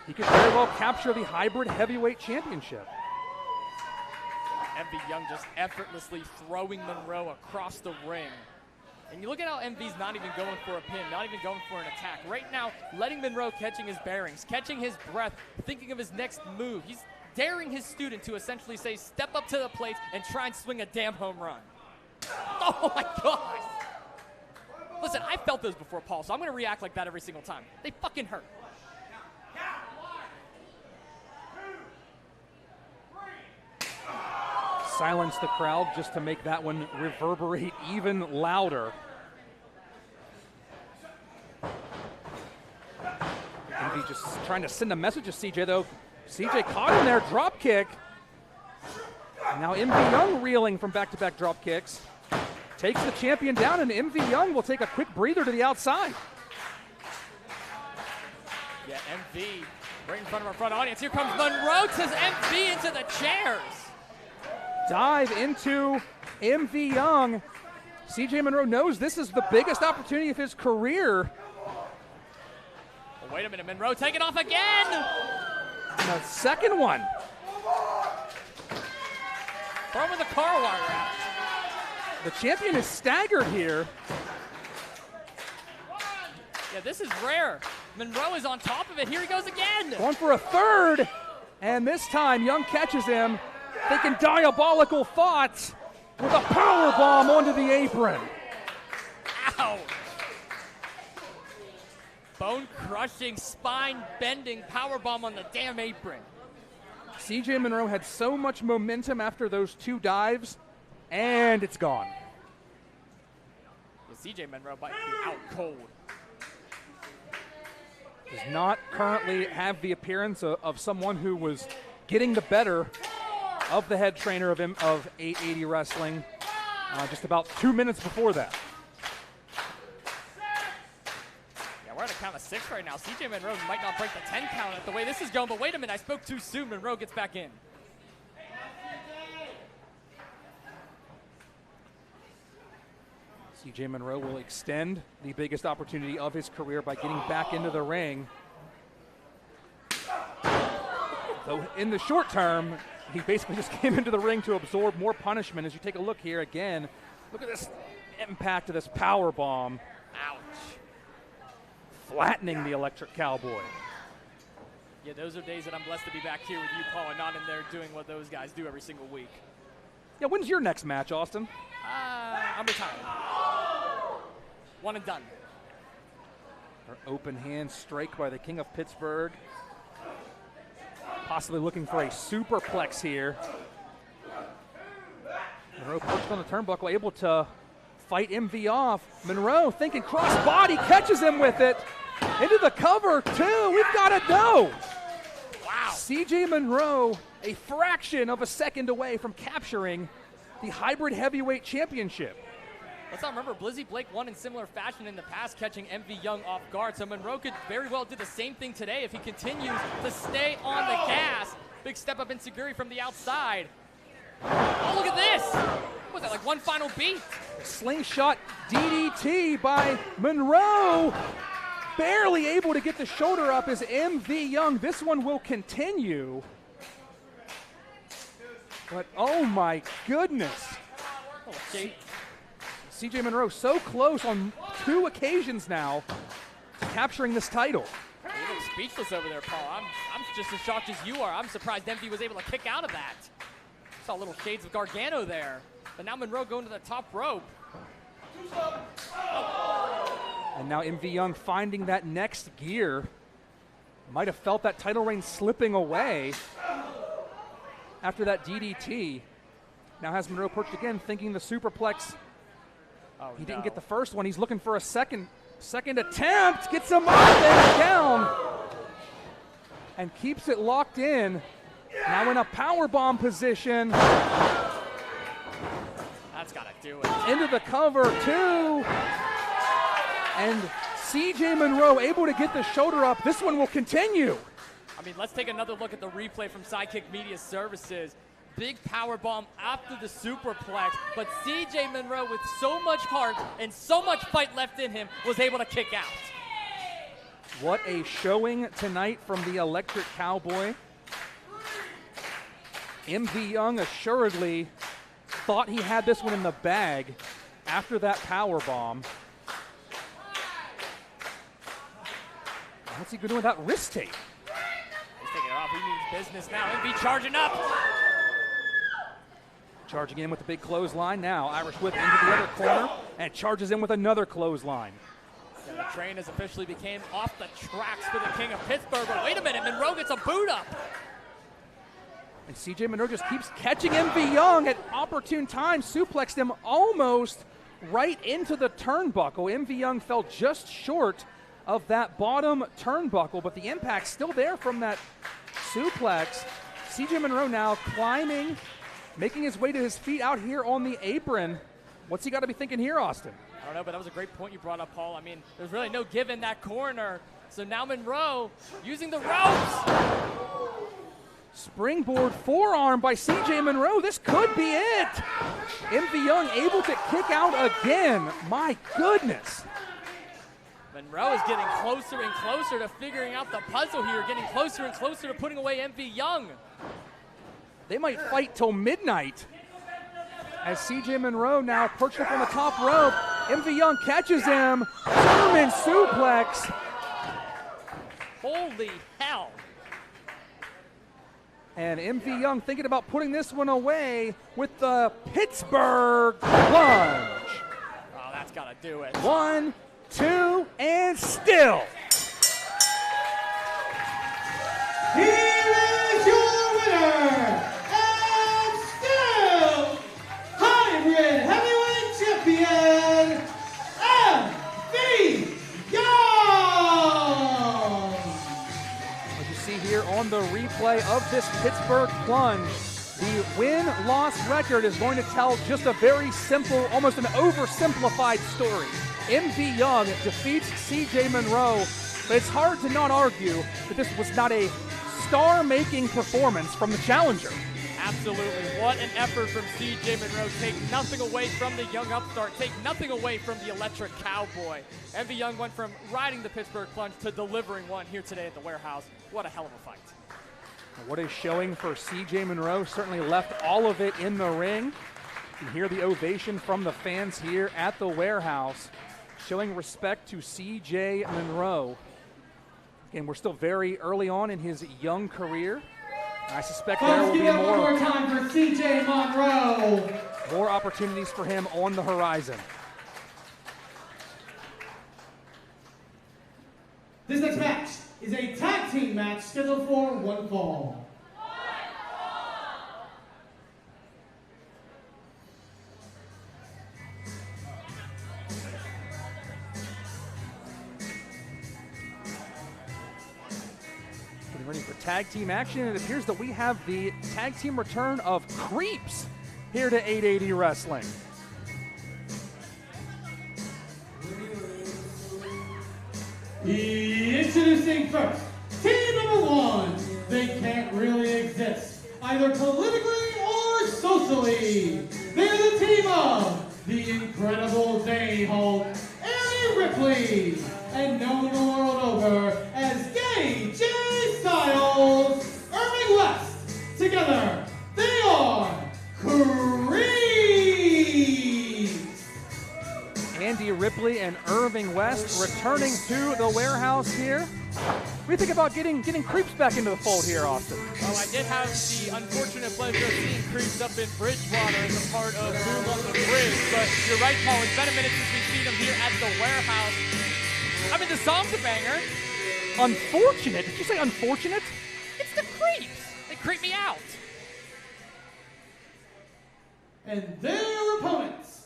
he could very well capture the hybrid heavyweight championship.
MV Young just effortlessly throwing Monroe across the ring. And you look at how MV's not even going for a pin, not even going for an attack. Right now, letting Monroe catching his bearings, catching his breath, thinking of his next move. He's daring his student to essentially say, step up to the plate and try and swing a damn home run. Oh my gosh. Listen, I felt those before, Paul, so I'm going to react like that every single time. They fucking hurt.
Silence the crowd just to make that one reverberate even louder. MV just trying to send a message to CJ, though. CJ caught him there, drop kick. And now MV Young reeling from back-to-back drop kicks. Takes the champion down, and MV Young will take a quick breather to the outside.
Yeah, MV right in front of our front audience. Here comes Monroe, says MV into the chairs.
Dive into MV Young. CJ Monroe knows this is the biggest opportunity of his career.
Oh, wait a minute, Monroe taking off again.
And a second one.
Throw him with the car wire out.
The champion is staggered here.
Yeah, this is rare. Monroe is on top of it. Here he goes again.
Going for a third. And this time, Young catches him. Thinking diabolical thoughts with a power bomb onto the apron.
Ouch. Bone-crushing, spine-bending power bomb on the damn apron.
CJ Monroe had so much momentum after those two dives, and it's gone.
Yeah, CJ Monroe might be out cold.
Does not currently have the appearance of someone who was getting the better of the head trainer of 880 Wrestling just about 2 minutes before that.
Yeah, we're at a count of 6 right now. CJ Monroe might not break the 10 count at the way this is going, but wait a minute, I spoke too soon. Monroe gets back in.
CJ Monroe will extend the biggest opportunity of his career by getting back into the ring. Though in the short term, he basically just came into the ring to absorb more punishment. As you take a look here again, look at this impact of this power bomb.
Ouch.
Flattening the Electric Cowboy.
Yeah, those are days that I'm blessed to be back here with you, Paul, and not in there doing what those guys do every single week.
Yeah, when's your next match, Austin?
I'm retired. One and done.
Our open hand strike by the King of Pittsburgh. Possibly looking for a superplex here. Monroe perched on the turnbuckle, able to fight MV off. Monroe thinking crossbody, catches him with it. Into the cover, too. We've got to go.
Wow.
CJ Monroe, a fraction of a second away from capturing the hybrid heavyweight championship.
Let's not remember, Blizzy Blake won in similar fashion in the past, catching MV Young off guard. So Monroe could very well do the same thing today if he continues to stay on the gas. Big step up in Seguri from the outside. Oh, look at this. What was that, like one final beat?
Slingshot DDT by Monroe. Barely able to get the shoulder up as MV Young. This one will continue. But oh my goodness.
Oh, shade.
CJ Monroe so close on 2 occasions now to capturing this title.
You look speechless over there, Paul. I'm just as shocked as you are. I'm surprised MV was able to kick out of that. Saw little shades of Gargano there. But now Monroe going to the top rope.
And now MV Young finding that next gear. Might have felt that title reign slipping away after that DDT. Now has Monroe perched again, thinking the superplex. He didn't get the first one. He's looking for a second attempt. Gets him up and down. And keeps it locked in. Now in a powerbomb position.
That's got to do it.
Into the cover, 2. And CJ Monroe able to get the shoulder up. This one will continue.
I mean, let's take another look at the replay from Sidekick Media Services. Big power bomb after the superplex, but CJ Monroe, with so much heart and so much fight left in him, was able to kick out.
What a showing tonight from the Electric Cowboy. MV Young assuredly thought he had this one in the bag after that power bomb. What's he doing with that wrist tape?
He's taking it off. He means business now. MV charging up.
Charging in with the big clothesline now. Irish whip into the other corner and charges in with another clothesline.
Yeah, the train has officially became off the tracks for the King of Pittsburgh. But wait a minute, Monroe gets a boot up.
And CJ Monroe just keeps catching MV Young at opportune times. Suplexed him almost right into the turnbuckle. MV Young fell just short of that bottom turnbuckle, but the impact's still there from that suplex. CJ Monroe now climbing, making his way to his feet out here on the apron. What's he got to be thinking here, Austin?
I don't know, but that was a great point you brought up, Paul. I mean, there's really no give in that corner. So now Monroe using the ropes.
Springboard forearm by CJ Monroe. This could be it. MV Young able to kick out again. My goodness.
Monroe is getting closer and closer to figuring out the puzzle here, getting closer and closer to putting away MV Young.
They might fight till midnight. As CJ Monroe now perched up on the top rope. MV Young catches him. German suplex.
Holy hell.
And MV Young thinking about putting this one away with the Pittsburgh plunge.
Oh, that's got to do it.
1, 2, and still.
Here is your winner, and still hybrid heavyweight champion, MV Young.
As you see here on the replay of this Pittsburgh plunge, the win-loss record is going to tell just a very simple, almost an oversimplified story. MV Young defeats CJ Monroe, but it's hard to not argue that this was not a star-making performance from the challenger.
Absolutely. What an effort from CJ Monroe. Take nothing away from the young upstart. Take nothing away from the Electric Cowboy. MV Young went from riding the Pittsburgh plunge to delivering one here today at the warehouse. What a hell of a fight.
What a showing for CJ Monroe. Certainly left all of it in the ring. You can hear the ovation from the fans here at the warehouse, showing respect to CJ Monroe. Again, we're still very early on in his young career. I suspect there will be
one more time for CJ Monroe.
More opportunities for him on the horizon.
This next match is a tag team match scheduled for one fall.
Getting ready for tag team action. It appears that we have the tag team return of C.R.E.E.P.S here to 880 Wrestling.
Introducing first, team number 1. They can't really exist, either politically or socially. They're the team of the Incredible Day-Hulk, Annie Ripley, and known the world over as Gay J. Styles, Irving West. Together, they are C.R.E.E.P.
Irving West returning to the warehouse here. What do you think about getting Creeps back into the fold here, Austin?
Well, I did have the unfortunate pleasure of seeing Creeps up in Bridgewater as a part of Boom on the Bridge, but you're right, Paul. It's been a minute since we've seen him here at the warehouse. I mean, the song's a banger.
Unfortunate? Did you say unfortunate?
It's the Creeps. They creep me out.
And their opponents.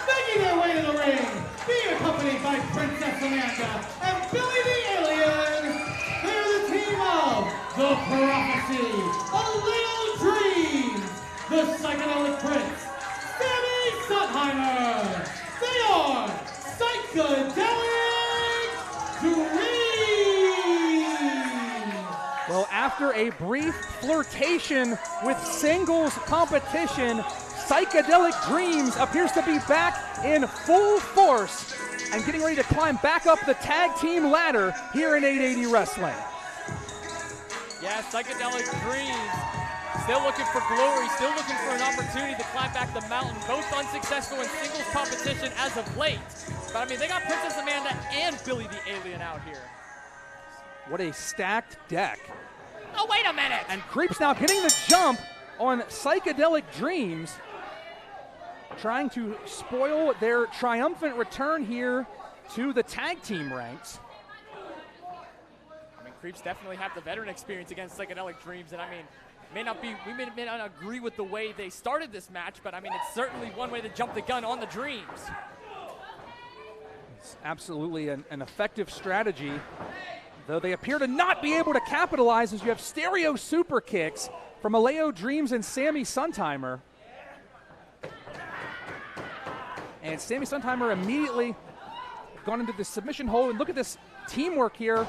Making their way to the ring, being accompanied by Princess Samantha and Billy the Alien, they're the team of the Prophecy, a Little Dreams, the Psychedelic Prince, Sammy Suttheimer. They are Psychedelic Dreams.
Well, after a brief flirtation with singles competition, Psychedelic Dreams appears to be back in full force and getting ready to climb back up the tag team ladder here in 880 Wrestling.
Yeah, Psychedelic Dreams, still looking for glory, still looking for an opportunity to climb back the mountain. Both unsuccessful in singles competition as of late. But I mean, they got Princess Amanda and Billy the Alien out here.
What a stacked deck.
Oh, wait a minute!
And Creeps now getting the jump on Psychedelic Dreams, trying to spoil their triumphant return here to the tag team ranks.
I mean, Creeps definitely have the veteran experience against Psychedelic Dreams, and I mean, we may not agree with the way they started this match, but I mean, it's certainly one way to jump the gun on the Dreams.
It's absolutely an effective strategy, though they appear to not be able to capitalize as you have stereo super kicks from Aleo Dreams and Sammy Sundheimer. And Sammy Sundheimer immediately gone into the submission hold, and look at this teamwork here.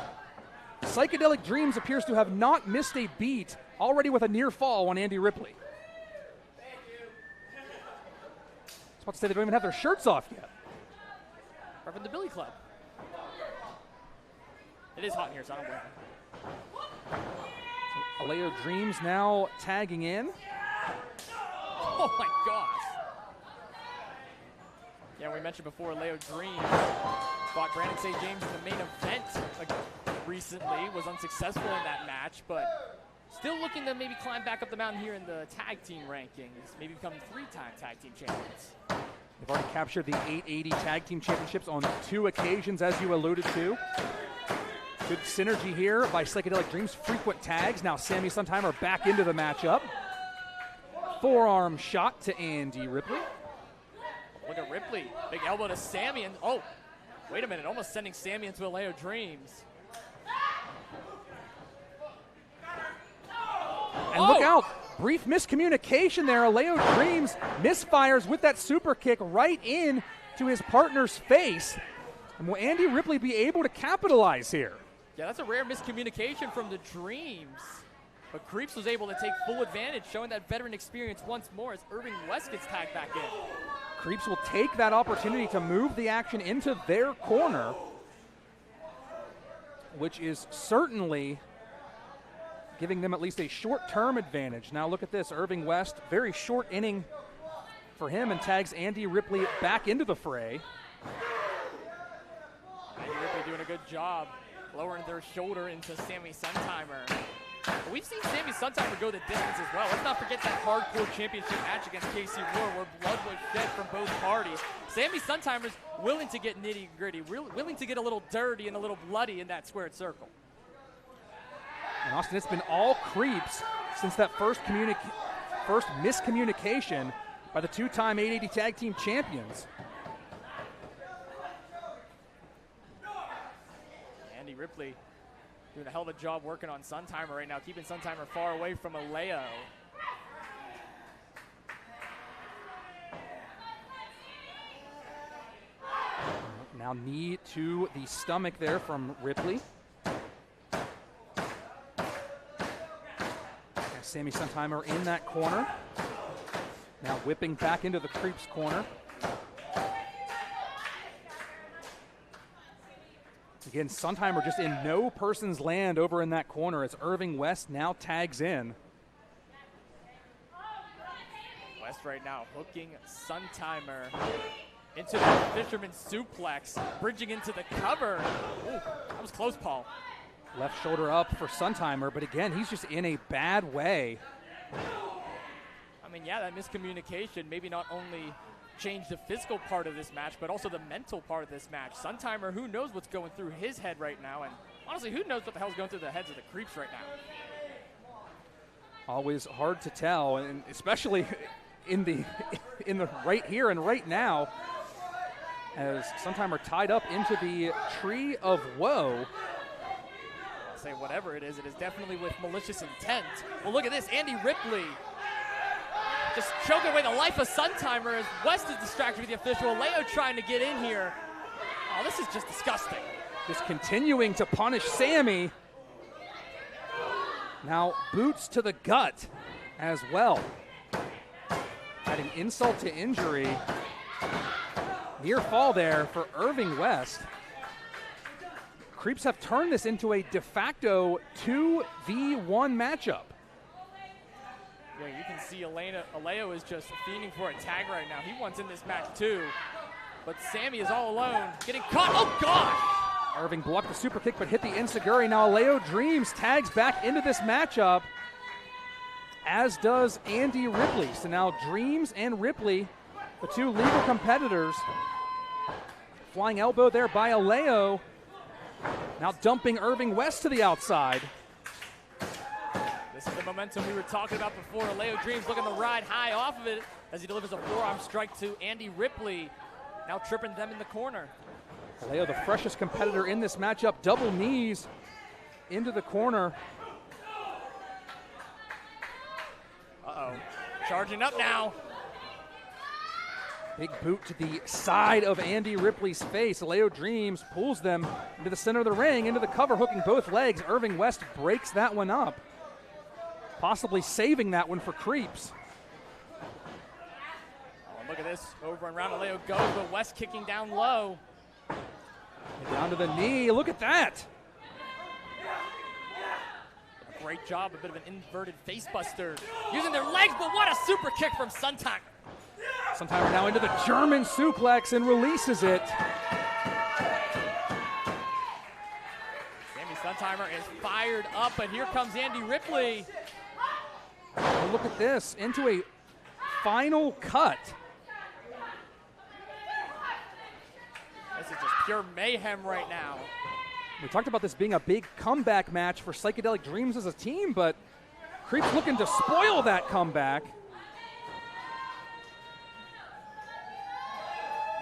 Psychedelic Dreams appears to have not missed a beat, already with a near fall on Andy Ripley. I was about to say they don't even have their shirts off yet.
Or from the Billy Club. It is hot in here, so I don't wear it.
Aleo Dreams now tagging in.
Oh my gosh. Yeah, we mentioned before, Aleo Dreams fought Brandon St. James in the main event recently, was unsuccessful in that match, but still looking to maybe climb back up the mountain here in the tag team rankings, maybe become 3-time tag team champions.
They've already captured the 880 tag team championships on 2 occasions, as you alluded to. Good synergy here by Psychedelic Dreams. Frequent tags. Now Sammy Sundheimer back into the matchup. Forearm shot to Andy Ripley.
Look at Ripley. Big elbow to Sammy. And oh, wait a minute. Almost sending Sammy into Aleo Dreams.
And look out. Brief miscommunication there. Aleo Dreams misfires with that super kick right in to his partner's face. And will Andy Ripley be able to capitalize here?
Yeah, that's a rare miscommunication from the Dreams. But Creeps was able to take full advantage, showing that veteran experience once more as Irving West gets tagged back in.
Creeps will take that opportunity to move the action into their corner, which is certainly giving them at least a short-term advantage. Now look at this, Irving West, very short inning for him, and tags Andy Ripley back into the fray.
Andy Ripley doing a good job lowering their shoulder into Sammy Sundheimer. But we've seen Sammy Sundheimer go the distance as well. Let's not forget that hardcore championship match against KC Roar where blood was shed from both parties. Sammy Sundheimer's willing to get nitty-gritty, willing to get a little dirty and a little bloody in that squared circle.
And Austin, it's been all Creeps since that first miscommunication by the 2-time 880 tag team champions.
Andy Ripley doing a hell of a job working on Sundheimer right now, keeping Sundheimer far away from Aleo.
Now knee to the stomach there from Ripley. Sammy Sundheimer in that corner. Now whipping back into the Creeps corner. Again, Suntimer just in no person's land over in that corner as Irving West now tags in.
West right now hooking Suntimer into the Fisherman suplex, bridging into the cover. Ooh, that was close, Paul.
Left shoulder up for Suntimer, but again, he's just in a bad way.
I mean, yeah, that miscommunication maybe not only changed the physical part of this match, but also the mental part of this match. Suntimer, who knows what's going through his head right now, and honestly, who knows what the hell's going through the heads of the Creeps right now.
Always hard to tell, and especially in the right here and right now, as Suntimer tied up into the Tree of Woe.
I'll say whatever it is definitely with malicious intent. Well, look at this, Andy Ripley just choking away the life of Suntimer as West is distracted with the official. Leo trying to get in here. Oh, this is just disgusting.
Just continuing to punish Sammy. Now boots to the gut as well. Adding insult to injury. Near fall there for Irving West. Creeps have turned this into a de facto 2v1 matchup.
Yeah, you can see Aleo is just fiending for a tag right now. He wants in this match too. But Sammy is all alone, getting caught. Oh, gosh!
Irving blocked the super kick, but hit the enziguri. Now Aleo Dreams tags back into this matchup, as does Andy Ripley. So now Dreams and Ripley, the two legal competitors. Flying elbow there by Aleo. Now dumping Irving West to the outside.
This is the momentum we were talking about before. Aleo Dreams looking to ride high off of it as he delivers a forearm strike to Andy Ripley. Now tripping them in the corner.
Aleo, the freshest competitor in this matchup, double knees into the corner.
Uh-oh, charging up now.
Big boot to the side of Andy Ripley's face. Aleo Dreams pulls them into the center of the ring, into the cover, hooking both legs. Irving West breaks that one up, possibly saving that one for Creeps.
Oh, look at this, over and round Aleo goes, but West kicking down low.
Down to the knee, look at that.
A great job, a bit of an inverted facebuster. Using their legs, but what a super kick from Suntimer.
Suntimer now into the German suplex and releases it.
Sammy Suntimer is fired up, but here comes Andy Ripley.
Oh, look at this, into a final cut.
This is just pure mayhem right now.
We talked about this being a big comeback match for Psychedelic Dreams as a team, but Creeps looking to spoil that comeback.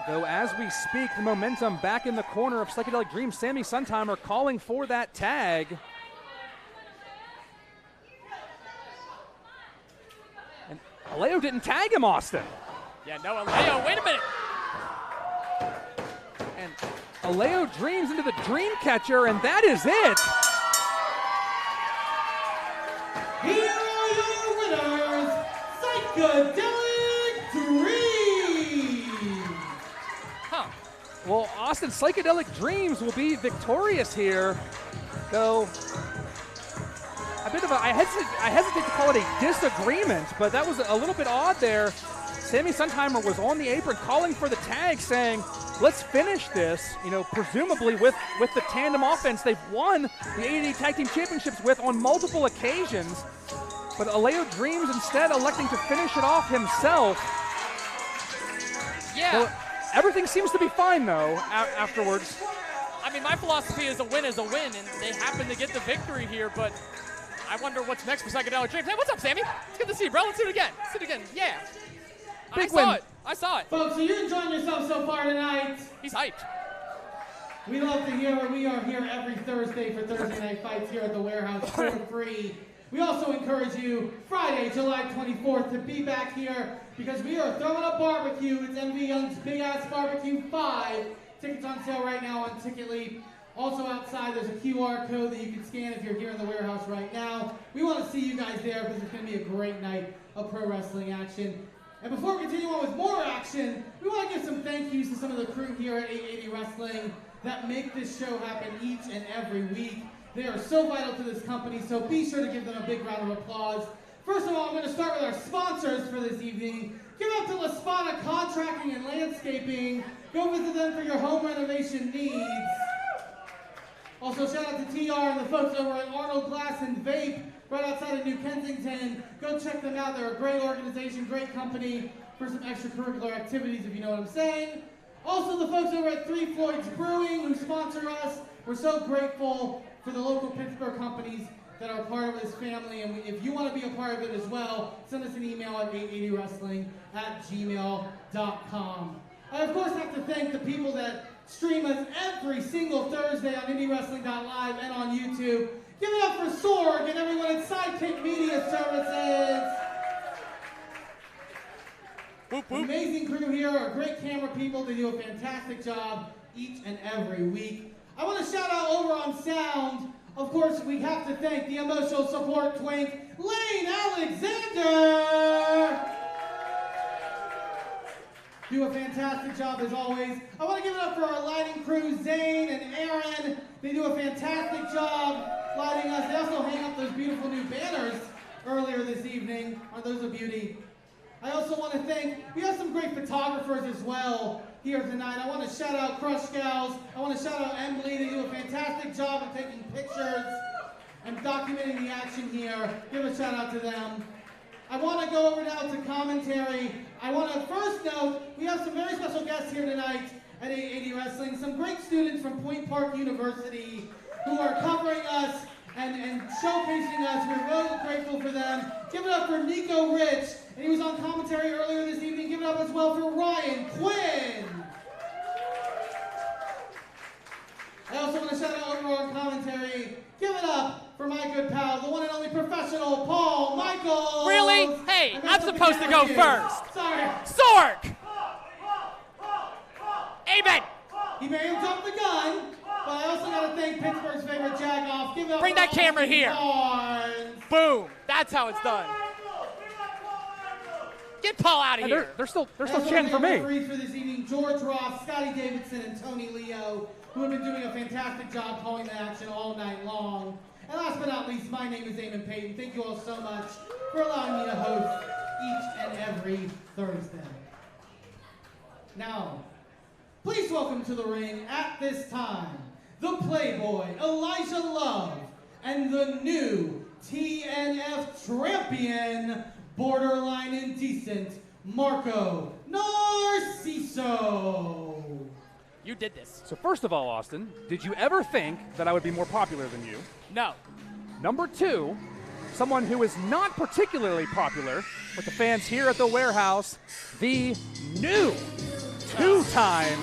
Though as we speak, the momentum back in the corner of Psychedelic Dreams. Sammy Suntimer calling for that tag. And Aleo didn't tag him, Austin.
Yeah, no, Aleo, wait a minute.
And Aleo Dreams into the Dream Catcher, and that is it.
Here are your winners, Psychedelic Dreams.
Huh.
Well, Austin, Psychedelic Dreams will be victorious here, though a bit of a, I hesitate to call it a disagreement, but that was a little bit odd there. Sammy Suntimer was on the apron calling for the tag, saying, let's finish this, you know, presumably with the tandem offense they've won the AAD Tag Team Championships with on multiple occasions. But Aleo Dreams instead electing to finish it off himself.
Yeah.
Well, everything seems to be fine, though, afterwards.
I mean, my philosophy is a win, and they happen to get the victory here, but I wonder what's next for Psychedelic Dreams. Hey, what's up, Sammy? It's good to see you, bro. Let's do it again. Let's do it again. Yeah.
Big
I
win.
saw it.
Folks, so you're enjoying yourself so far tonight.
He's hyped.
We love to hear it. We are here every Thursday for Thursday Night Fights here at the Warehouse for free. We also encourage you Friday, July 24th to be back here because we are throwing a barbecue. It's MV Young's Big Ass Barbecue 5. Tickets on sale right now on Ticket.ly. Also outside, there's a QR code that you can scan if you're here in the warehouse right now. We want to see you guys there because it's going to be a great night of pro wrestling action. And before we continue on with more action, we want to give some thank yous to some of the crew here at 880 Wrestling that make this show happen each and every week. They are so vital to this company, so be sure to give them a big round of applause. First of all, I'm going to start with our sponsors for this evening. Give it up to La Spada Contracting and Landscaping. Go visit them for your home renovation needs. Also, shout out to TR and the folks over at Arnold Glass and Vape, right outside of New Kensington. Go check them out. They're a great organization, great company for some extracurricular activities, if you know what I'm saying. Also, the folks over at Three Floyds Brewing who sponsor us. We're so grateful for the local Pittsburgh companies that are part of this family. And if you want to be a part of it as well, send us an email at 880wrestling@gmail.com. I, of course, have to thank the people that stream us every single Thursday on IndyWrestling.live and on YouTube. Give it up for Sorg and everyone at Sidekick Media Services.
Boop, boop.
Amazing crew here, are great camera people. They do a fantastic job each and every week. I want to shout out over on sound. Of course, we have to thank the emotional support twink, Lane Alexander. Do a fantastic job as always. I want to give it up for our lighting crew, Zane and Aaron. They do a fantastic job lighting us. They also hang up those beautiful new banners earlier this evening. Aren't those a beauty? I also want to thank, we have some great photographers as well here tonight. I want to shout out Crush Gals. I want to shout out Emily. They do a fantastic job of taking pictures and documenting the action here. Give a shout out to them. I want to go over now to commentary. I want to first note, we have some very special guests here tonight at 880 Wrestling. Some great students from Point Park University who are covering us and showcasing us. We're really grateful for them. Give it up for Nico Rich, and he was on commentary earlier this evening. Give it up as well for Ryan Quinn. I also want to shout out over on commentary. Give it up for my good pal, the one and only professional, Paul Michaels.
Really? Hey, I'm supposed to go first.
Sorry.
Sorg! Amen!
He may have jumped the gun, but I also got to thank Pittsburgh's favorite jack-off. Give it up
Bring
for
that camera
Austin
here.
Barnes.
Boom. That's how it's done. Get Paul out of
And
here.
they're still
I also
chanting for
thank
me.
referees for this evening, George Ross, Scotty Davidson, and Tony Leo, who have been doing a fantastic job calling the action all night long. And last but not least, my name is Eamon Payton. Thank you all so much for allowing me to host each and every Thursday. Now, please welcome to the ring at this time, the Playboy, Elijah Love, and the new TNF champion, borderline indecent, Marco Narciso.
You did this.
So first of all, Austin, did you ever think that I would be more popular than you?
No.
Number two, someone who is not particularly popular with the fans here at the warehouse, the new two-time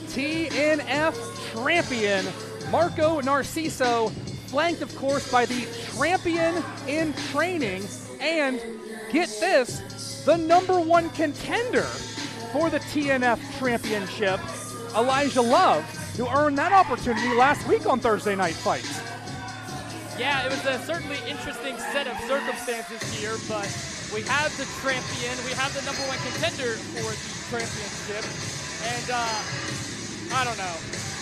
TNF champion, Marco Narciso, flanked, of course, by the champion in training, and get this, the #1 contender for the TNF championship, Elijah Love, who earned that opportunity last week on Thursday Night Fights.
Yeah, it was a certainly interesting set of circumstances here, but we have the champion, we have the #1 contender for the championship, and I don't know.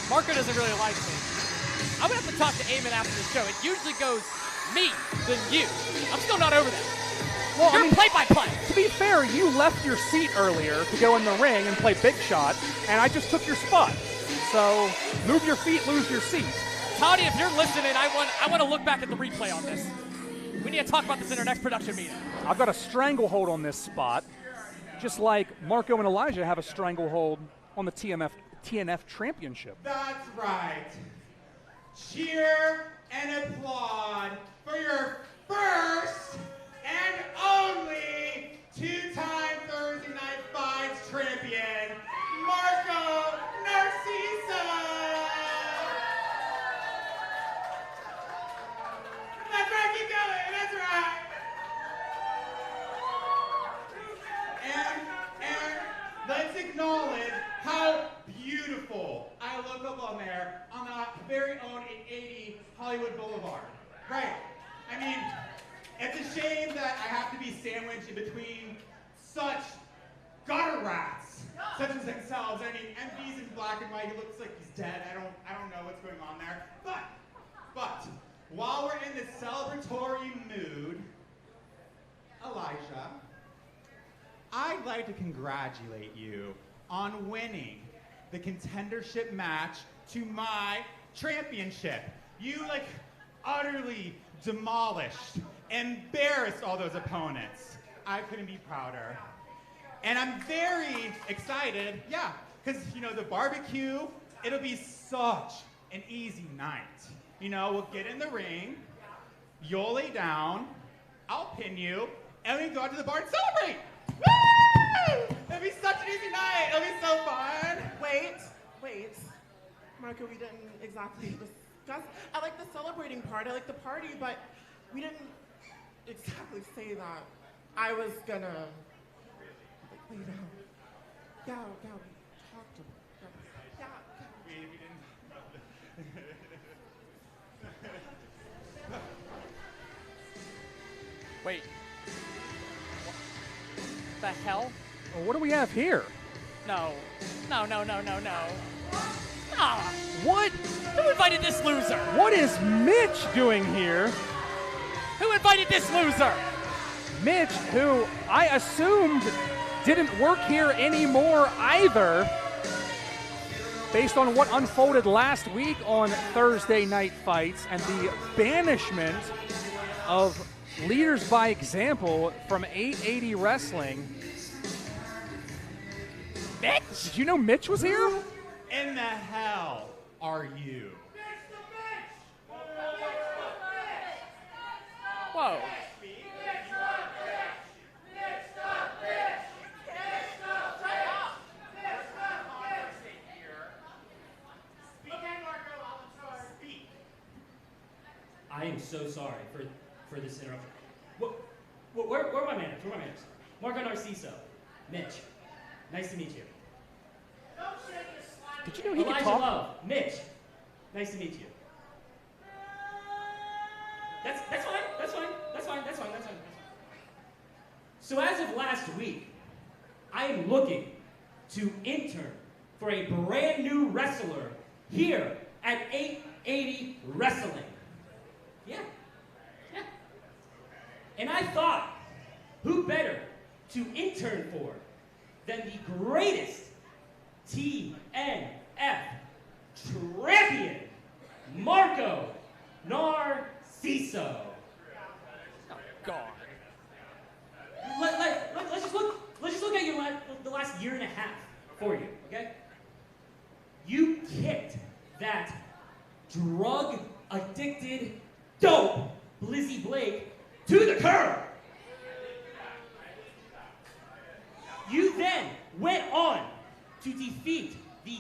Marco doesn't really like me. I'm gonna have to talk to Eamon after the show. It usually goes me, then you. I'm still not over that.
Well,
You're play-by-play.
To be fair, you left your seat earlier to go in the ring and play Big Shot, and I just took your spot. So move your feet, lose your seat.
Tony, if you're listening, I want to look back at the replay on this. We need to talk about this in our next production meeting.
I've got a stranglehold on this spot, just like Marco and Elijah have a stranglehold on the TNF championship.
That's right. Cheer and applaud for your first and only two-time Thursday Night Fights champion, Marco Narciso. That's right, keep going, that's right. And let's acknowledge how beautiful I look up on there on the very own 880 Hollywood Boulevard. Right. I mean, it's a shame that I have to be sandwiched in between such gutter rats, such as themselves. I mean, MD's in black and white. He looks like he's dead. I don't know what's going on there. But while we're in this celebratory mood, Elijah, I'd like to congratulate you on winning the contendership match to my championship. You utterly demolished, embarrassed all those opponents. I couldn't be prouder. And I'm very excited, because, the barbecue, it'll be such an easy night. We'll get in the ring, you'll lay down, I'll pin you, and we can go out to the bar and celebrate! Woo! It'll be such an easy night, it'll be so fun!
Wait. Marco, we didn't exactly discuss. I like the celebrating part, I like the party, but we didn't exactly say that I was gonna lay down. Yeah, we talked about it. Yeah.
We didn't.
Wait. What the hell?
Well, what do we have here?
No. Ah,
What?
who invited this loser?
What is Mitch doing here?
Who invited this loser?
Mitch, who I assumed didn't work here anymore either, based on what unfolded last week on Thursday Night Fights and the banishment of leaders by example from 880 Wrestling.
Mitch?
Did you know Mitch was here?
In the hell are you?
Whoa.
I am so sorry for this interruption. Where are my manners? Where are my manners? Marco Narciso. Mitch. Nice to meet you.
Did you know he could
Elijah
talk?
Love. Mitch. Nice to meet you. That's fine. So as of last week, I am looking to intern for a brand new wrestler here at 880 Wrestling. Yeah. And I thought, who better to intern for than the greatest TNF champion, Marco Narciso.
Oh, God.
Let's just look at the last year and a half for you, okay? You kicked that drug-addicted dope Blizzy Blake to the curb. You then went on to defeat the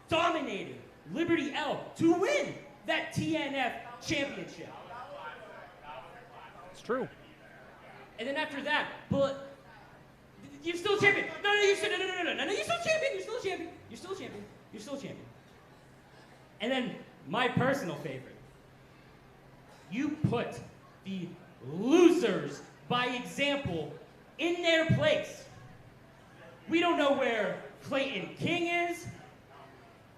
dominating Liberty L to win that TNF championship.
It's true.
And then after that, but you're still a champion. No, you're still a champion. And then my personal favorite, you put the losers by example in their place. We don't know where Clayton King is,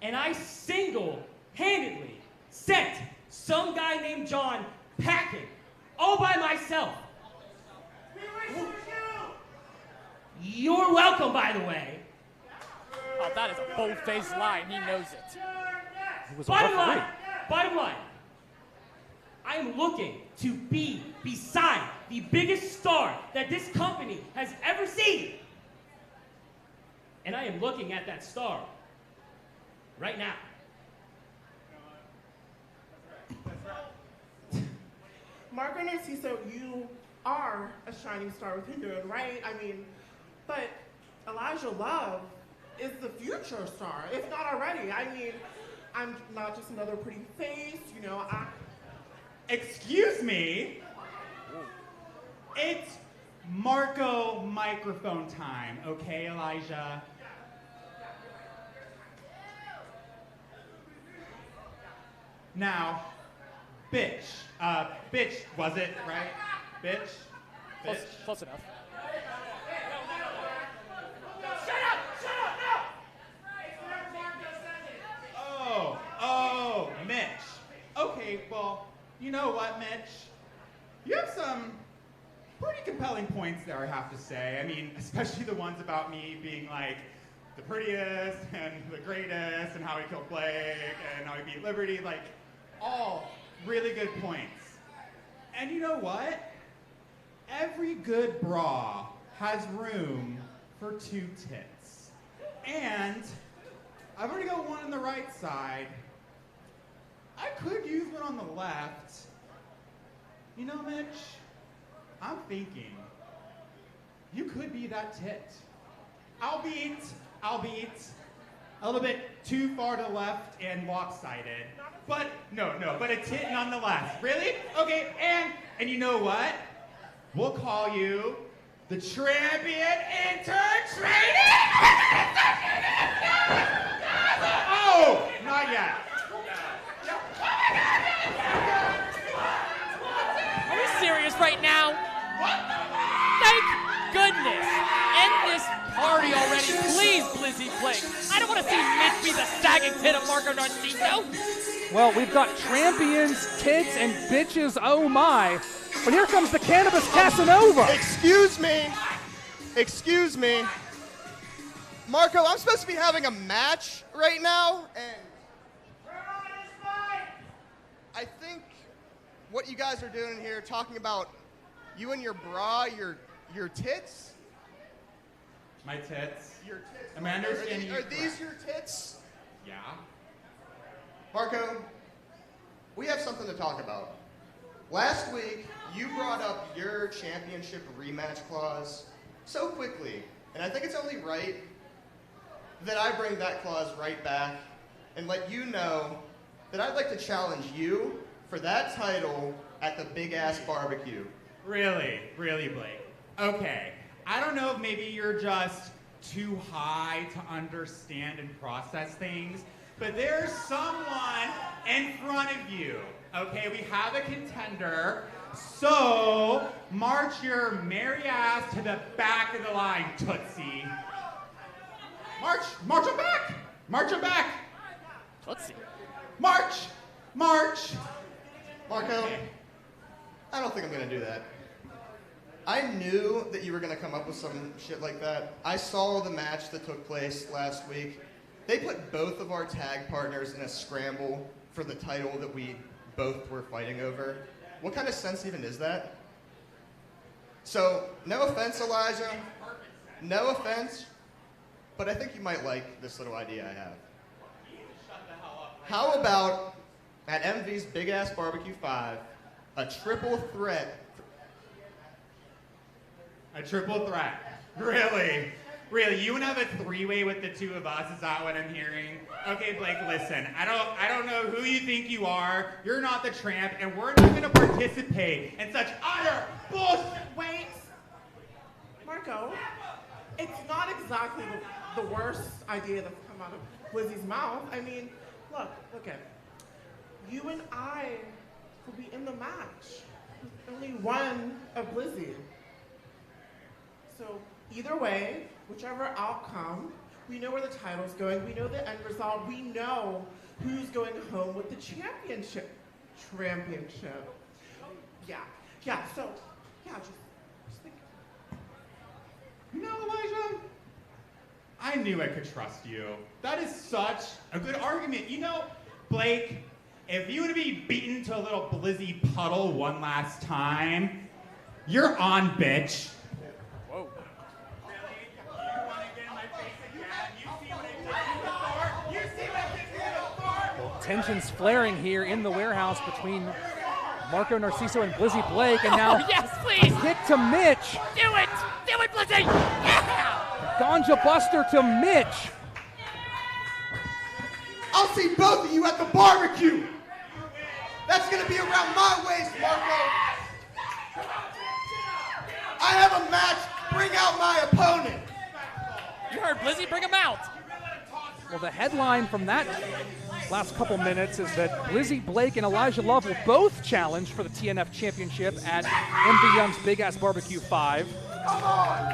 and I single-handedly sent some guy named John packing all by myself. You're welcome, by the way.
Oh, that is a bold-faced lie, and he knows it.
He was a
Bottom
referee.
line, I am looking to be beside the biggest star that this company has ever seen. And I am looking at that star right now.
Marco Narciso, you are a shining star within your own right. I mean, but Elijah Love is the future star, if not already. I mean, I'm not just another pretty face, you know,
Excuse me? It's Marco microphone time, okay, Elijah? Now, bitch. Bitch, was it, right? Bitch?
Close enough.
You know what, Mitch? You have some pretty compelling points there, I have to say. I mean, especially the ones about me being like the prettiest and the greatest and how he killed Blake and how he beat Liberty, like all really good points. And you know what? Every good bra has room for 2 tits. And I've already got one on the right side. I could use one on the left. You know, Mitch, I'm thinking you could be that tit. Albeit a little bit too far to the left and lopsided. But no, but a tit nonetheless. Really? Okay, and you know what? We'll call you the champion intern training. Oh, not yet.
Are we serious right now? Thank goodness. End this party already. Please, Blizzy Blake. I don't want to see Mitch be the sagging tit of Marco Narciso.
Well, we've got trampions, tits, and bitches, oh my. But here comes the Cannabis Casanova.
Excuse me. Marco, I'm supposed to be having a match right now, and I think what you guys are doing here, talking about you and your bra, your tits.
My tits.
Your tits.
Am I understanding you
Are these your tits?
Yeah.
Marco, we have something to talk about. Last week, you brought up your championship rematch clause so quickly, and I think it's only right that I bring that clause right back and let you know that I'd like to challenge you for that title at the Big Ass Barbecue.
Really, Blake? Okay. I don't know if maybe you're just too high to understand and process things, but there's someone in front of you. Okay, we have a contender, so march your merry ass to the back of the line, Tootsie. March them back! March them back!
Tootsie.
March! Marco, I don't think I'm gonna do that. I knew that you were gonna come up with some shit like that. I saw the match that took place last week. They put both of our tag partners in a scramble for the title that we both were fighting over. What kind of sense even is that? So, no offense, Elijah. No offense. But I think you might like this little idea I have. How about, at MV's Big Ass Barbecue 5, a triple threat?
A triple threat? Really? Really? You want to have a 3-way with the 2 of us? Is that what I'm hearing? Okay, Blake, listen. I don't know who you think you are. You're not the tramp, and we're not going to participate in such utter bullshit.
Wait. Marco, it's not exactly the worst idea that's come out of Blizzy's mouth. I mean, look at you and I will be in the match with only one of Blizzy. So either way, whichever outcome, we know where the title's going, we know the end result, we know who's going home with the championship. Yeah, so, just think.
You know, Elijah, I knew I could trust you. That is such a good argument. You know, Blake, if you want to be beaten to a little Blizzy puddle one last time, you're on, bitch.
Whoa.
Tensions flaring here in the warehouse between Marco Narciso and Blizzy Blake, and now
yes, please.
Kick to Mitch.
Do it, Blizzy. Yeah.
Ganja Buster to Mitch.
I'll see both of you at the barbecue. That's gonna be around my waist, Marco. I have a match. Bring out my opponent.
You heard Blizzy, bring him out.
Well, the headline from that last couple minutes is that Blizzy Blake and Elijah Love will both challenge for the TNF Championship at MV Young's Big Ass Barbecue 5.
Come on.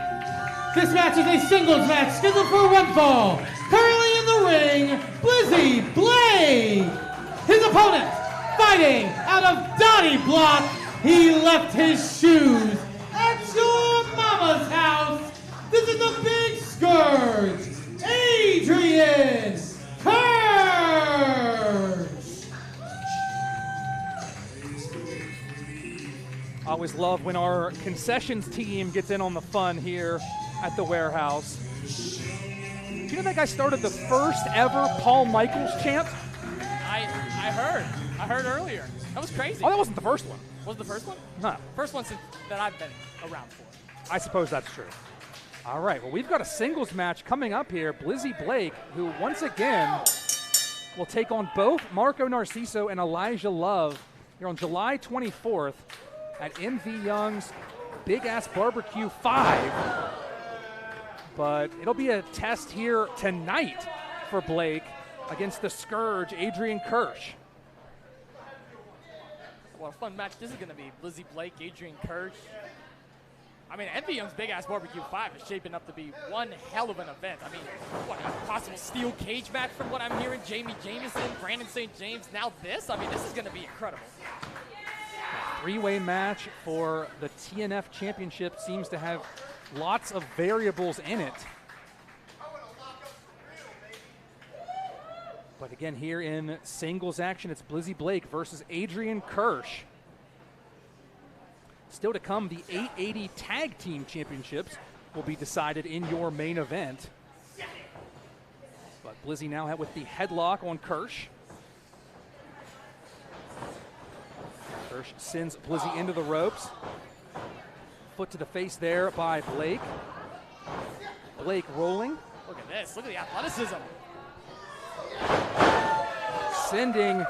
This match is a singles match scheduled for one fall. Currently in the ring, Blizzy Blake. His opponent, fighting out of Johnny Block, he left his shoes at your mama's house. This is the Big Scourge, Adrian Kersch.
I always love when our concessions team gets in on the fun here at the warehouse. Do you know that guy started the first ever Paul Michaels chant?
I heard earlier. That was crazy.
Oh, that wasn't the first one.
Was it the first one?
No.
First one that I've been around for.
I suppose that's true. All right, well, we've got a singles match coming up here. Blizzy Blake, who once again will take on both Marco Narciso and Elijah Love here on July 24th at MV Young's Big Ass Barbecue 5. But it'll be a test here tonight for Blake against the Scourge, Adrian Kersch.
What a fun match this is going to be. Blizzy Blake, Adrian Kersch. I mean, MV Young's Big Ass Barbecue 5 is shaping up to be one hell of an event. I mean, what, a possible steel cage match from what I'm hearing? Jamie Jamison, Brandon St. James, now this? I mean, this is going to be incredible.
Three-way match for the TNF Championship seems to have lots of variables in it. But again, here in singles action, it's Blizzy Blake versus Adrian Kersch. Still to come, the 880 Tag Team Championships will be decided in your main event. But Blizzy now with the headlock on Kersch. Kersch sends Blizzy into the ropes. Foot to the face there by Blake. Blake rolling.
Look at this. Look at the athleticism.
Sending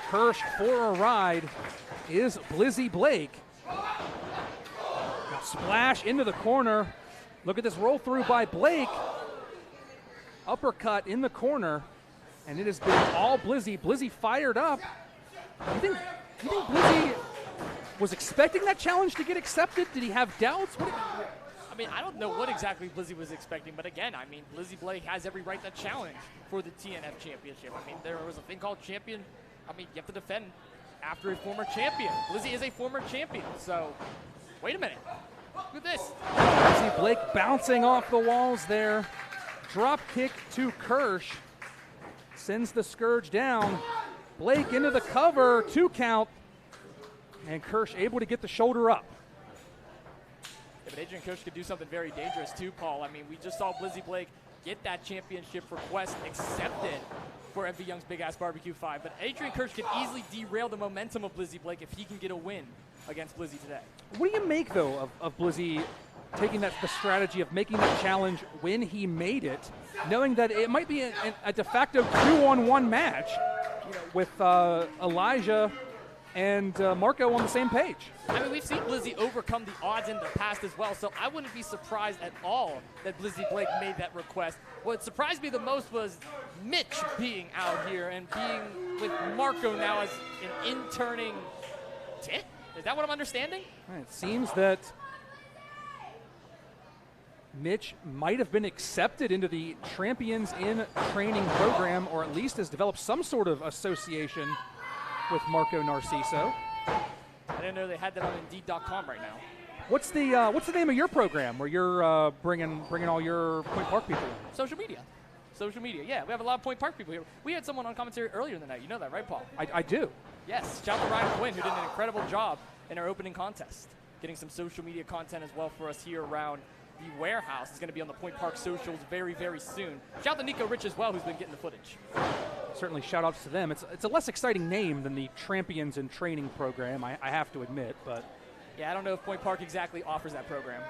Kersch for a ride is Blizzy Blake. Now splash into the corner. Look at this roll through by Blake. Uppercut in the corner. And it has been all Blizzy. Blizzy fired up. You think Blizzy was expecting that challenge to get accepted? Did he have doubts?
I mean, I don't know what exactly Blizzy was expecting, but again, I mean, Blizzy Blake has every right to challenge for the TNF Championship. I mean, there was a thing called champion. I mean, you have to defend after a former champion. Blizzy is a former champion, so wait a minute. Look at this.
Blizzy Blake bouncing off the walls there. Drop kick to Kersch. Sends the Scourge down. Blake into the cover, 2 count. And Kersch able to get the shoulder up.
Yeah, but Adrian Kersch could do something very dangerous too, Paul. I mean, we just saw Blizzy Blake get that championship request accepted for MV Young's Big Ass Barbecue 5. But Adrian Kersch could easily derail the momentum of Blizzy Blake if he can get a win against Blizzy today.
What do you make, though, of Blizzy taking the strategy of making that challenge when he made it, knowing that it might be a de facto 2-on-1 match, you know, with Elijah and Marco on the same page?
I mean, we've seen Blizzy overcome the odds in the past as well, so I wouldn't be surprised at all that Blizzy Blake made that request. What surprised me the most was Mitch being out here and being with Marco now as an interning tit? Is that what I'm understanding?
It seems that Mitch might have been accepted into the Champions in Training program, or at least has developed some sort of association with Marco Narciso.
I didn't know they had that on Indeed.com right now.
What's the name of your program where you're bringing all your Point Park people in?
Social media. Social media, yeah. We have a lot of Point Park people here. We had someone on commentary earlier in the night. You know that, right, Paul?
I do.
Yes. Shout out to Ryan Quinn, who did an incredible job in our opening contest, getting some social media content as well for us here around the warehouse. It's going to be on the Point Park socials very, very soon. Shout out to Nico Rich as well, who's been getting the footage.
Certainly shout outs to them. It's a less exciting name than the Champions in Training program, I have to admit, but
yeah, I don't know if Point Park exactly offers that program.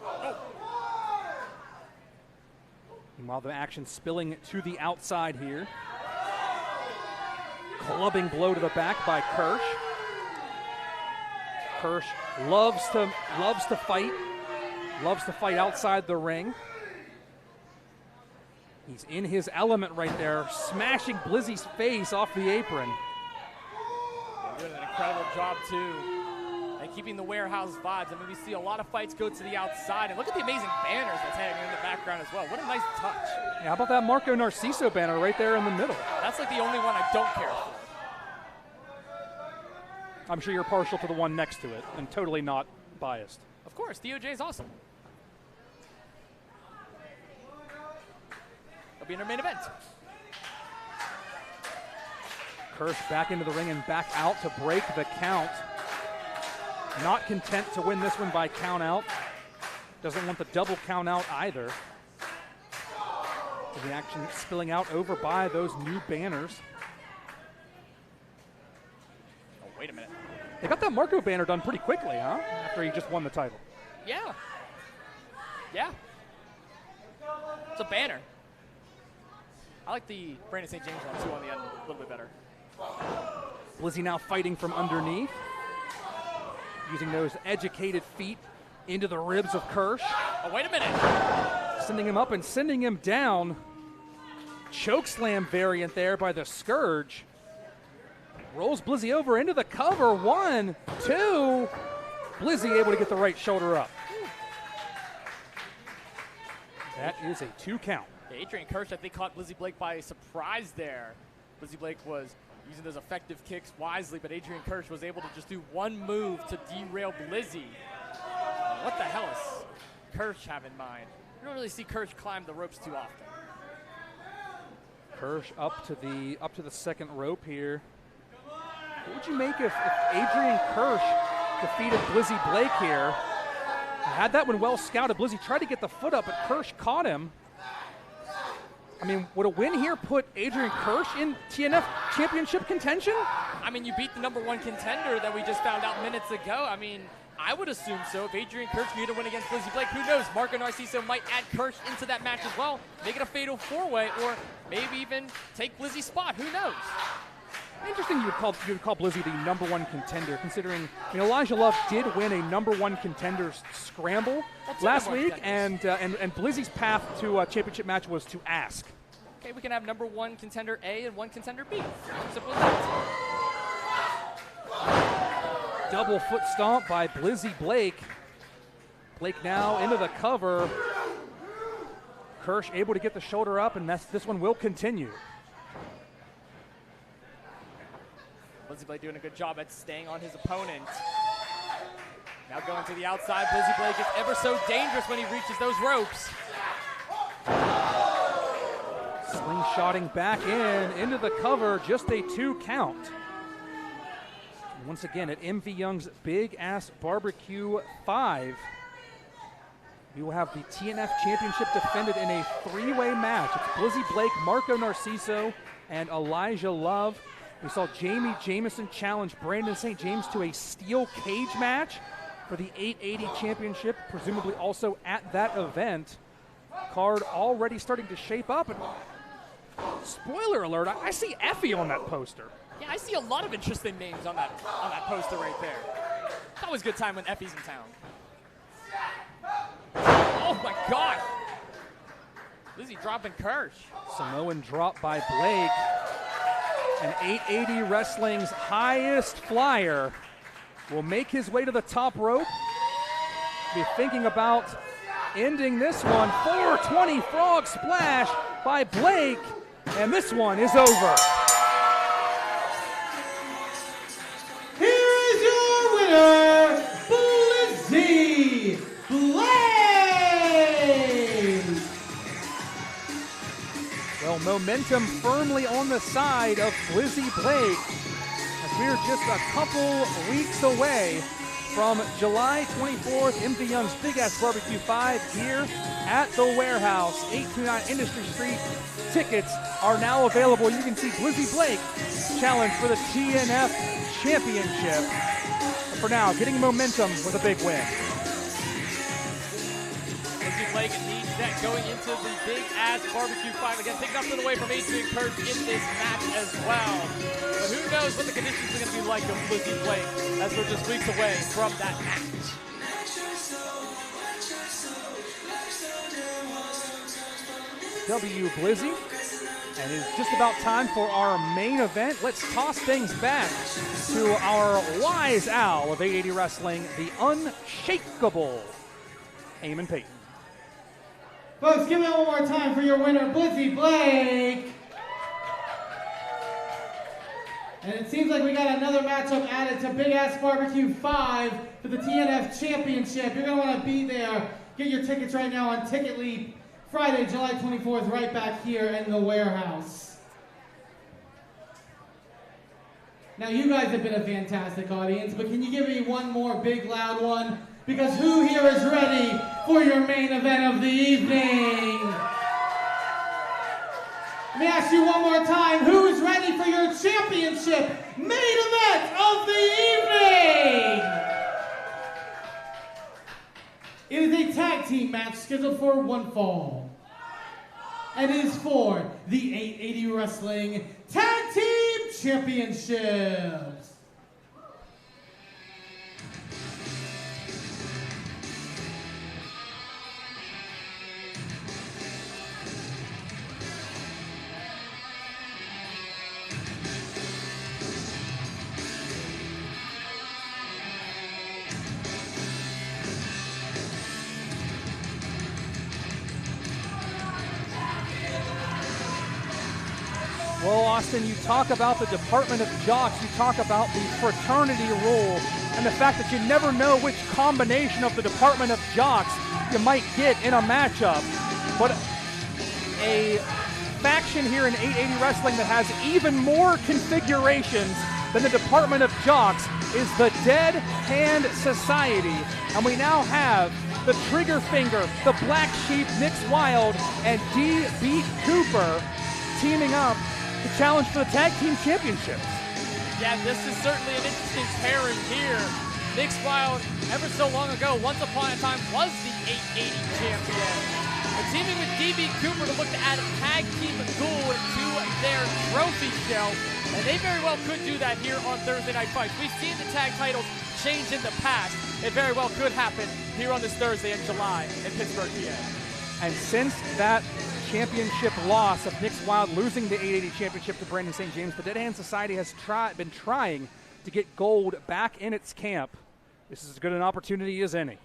Oh.
Meanwhile, the action spilling to the outside here. Clubbing blow to the back by Kersch. Kersch loves to fight outside the ring. He's in his element right there, smashing Blizzy's face off the apron.
Doing an incredible job too. And keeping the warehouse vibes. I mean, we see a lot of fights go to the outside, and look at the amazing banners that's hanging in the background as well. What a nice touch.
Yeah, how about that Marco Narciso banner right there in the middle?
That's like the only one I don't care for.
I'm sure you're partial to the one next to it and totally not biased.
Of course, DOJ is awesome. It'll be in our main event.
Kersch back into the ring and back out to break the count. Not content to win this one by count out. Doesn't want the double count out either. The action spilling out over by those new banners.
Oh, wait a minute.
They got that Marco banner done pretty quickly, huh? After he just won the title.
Yeah. Yeah. It's a banner. I like the Brandon St. James one, too, on the end a little bit better.
Blizzy now fighting from underneath. Using those educated feet into the ribs of Kersch.
Oh, wait a minute.
Sending him up and sending him down. Chokeslam variant there by the Scourge. Rolls Blizzy over into the cover. 1, 2. Blizzy able to get the right shoulder up. That is a 2 count.
Yeah, Adrian Kersch, I think, caught Blizzy Blake by surprise there. Blizzy Blake was using those effective kicks wisely, but Adrian Kersch was able to just do one move to derail Blizzy. What the hell is Kersch have in mind? You don't really see Kersch climb the ropes too often.
Kersch up to the second rope here. What would you make if Adrian Kersch defeated Blizzy Blake here? Had that one well scouted. Blizzy tried to get the foot up, but Kersch caught him. I mean, would a win here put Adrian Kersch in TNF championship contention?
I mean, you beat the #1 contender that we just found out minutes ago. I mean, I would assume so. If Adrian Kersch needed to win against Blizzy Blake, who knows? Marco Narciso might add Kersch into that match as well, make it a fatal 4-way, or maybe even take Blizzy's spot. Who knows?
Interesting you would call Blizzy the #1 contender, considering Elijah Love did win a #1 contenders scramble last week, and Blizzy's path to a championship match was to ask.
Okay, we can have #1 contender A and 1 contender B. Simple as that.
Double foot stomp by Blizzy Blake. Blake now into the cover. Kersch able to get the shoulder up, and this one will continue.
Blizzy Blake doing a good job at staying on his opponent. Now going to the outside. Blizzy Blake is ever so dangerous when he reaches those ropes.
Slingshotting back into the cover, just a 2 count. Once again at MV Young's Big Ass Barbecue 5. We will have the TNF Championship defended in a 3-way match. It's Blizzy Blake, Marco Narciso, and Elijah Love. We saw Jamie Jamison challenge Brandon St. James to a steel cage match for the 880 championship, presumably also at that event. Card already starting to shape up. And spoiler alert, I see Effie on that poster.
Yeah, I see a lot of interesting names on that poster right there. It's always a good time when Effie's in town. Oh my God! Blizzy dropping Kersch.
Samoan drop by Blake. And 880 Wrestling's highest flyer will make his way to the top rope. Be thinking about ending this one. 420 frog splash by Blake. And this one is over.
Here is your winner, Blizzy Blake!
Well, momentum firmly on the side of Blizzy Blake, as we're just a couple weeks away from July 24th, MV Young's Big Ass Barbecue 5 here at the Warehouse, 829 Industry Street. Tickets are now available. You can see Blizzy Blake challenge for the TNF Championship. But for now, getting momentum with a big win.
Blizzy Blake needs that going into the Big Ass Barbecue 5. Again, taking up to the way from Adrian Kersch in this match as well. But who knows what the conditions are going to be like of Blizzy Blake as we're just weeks away from that match.
W. Blizzy And it's just about time for our main event. Let's toss things back to our wise owl of 880 Wrestling, the unshakable Eamon Payton.
Folks, give it one more time for your winner, Blizzy Blake. And it seems like we got another matchup added to Big Ass Barbecue 5 for the TNF Championship. You're going to want to be there. Get your tickets right now on Ticket Leap. Friday, July 24th, right back here in the warehouse. Now, you guys have been a fantastic audience, but can you give me one more big, loud one? Because who here is ready for your main event of the evening? Let me ask you one more time, who is ready for your championship main event of the evening? It is a tag team match scheduled for one fall. And it is for the 880 Wrestling Tag Team Championships.
Well, Austin, you talk about the Department of Jocks, you talk about the fraternity rule, and the fact that you never know which combination of the Department of Jocks you might get in a matchup. But a faction here in 880 Wrestling that has even more configurations than the Department of Jocks is the Dead Hand Society. And we now have the Trigger Finger, the Black Sheep, Nick Wilde, and DBeat Cooper teaming up to challenge for the Tag Team Championships.
Yeah, this is certainly an interesting pairing here. Nick Wilde, ever so long ago, once upon a time, was the 880 champion. But teaming with DB Cooper to look to add Tag Team Gold to their trophy shelf. And they very well could do that here on Thursday Night Fights. We've seen the tag titles change in the past. It very well could happen here on this Thursday in July in Pittsburgh, PA.
And since that championship loss of Nick Wilde losing the 880 championship to Brandon St. James, the Dead Hand Society has been trying to get gold back in its camp. This is as good an opportunity as any.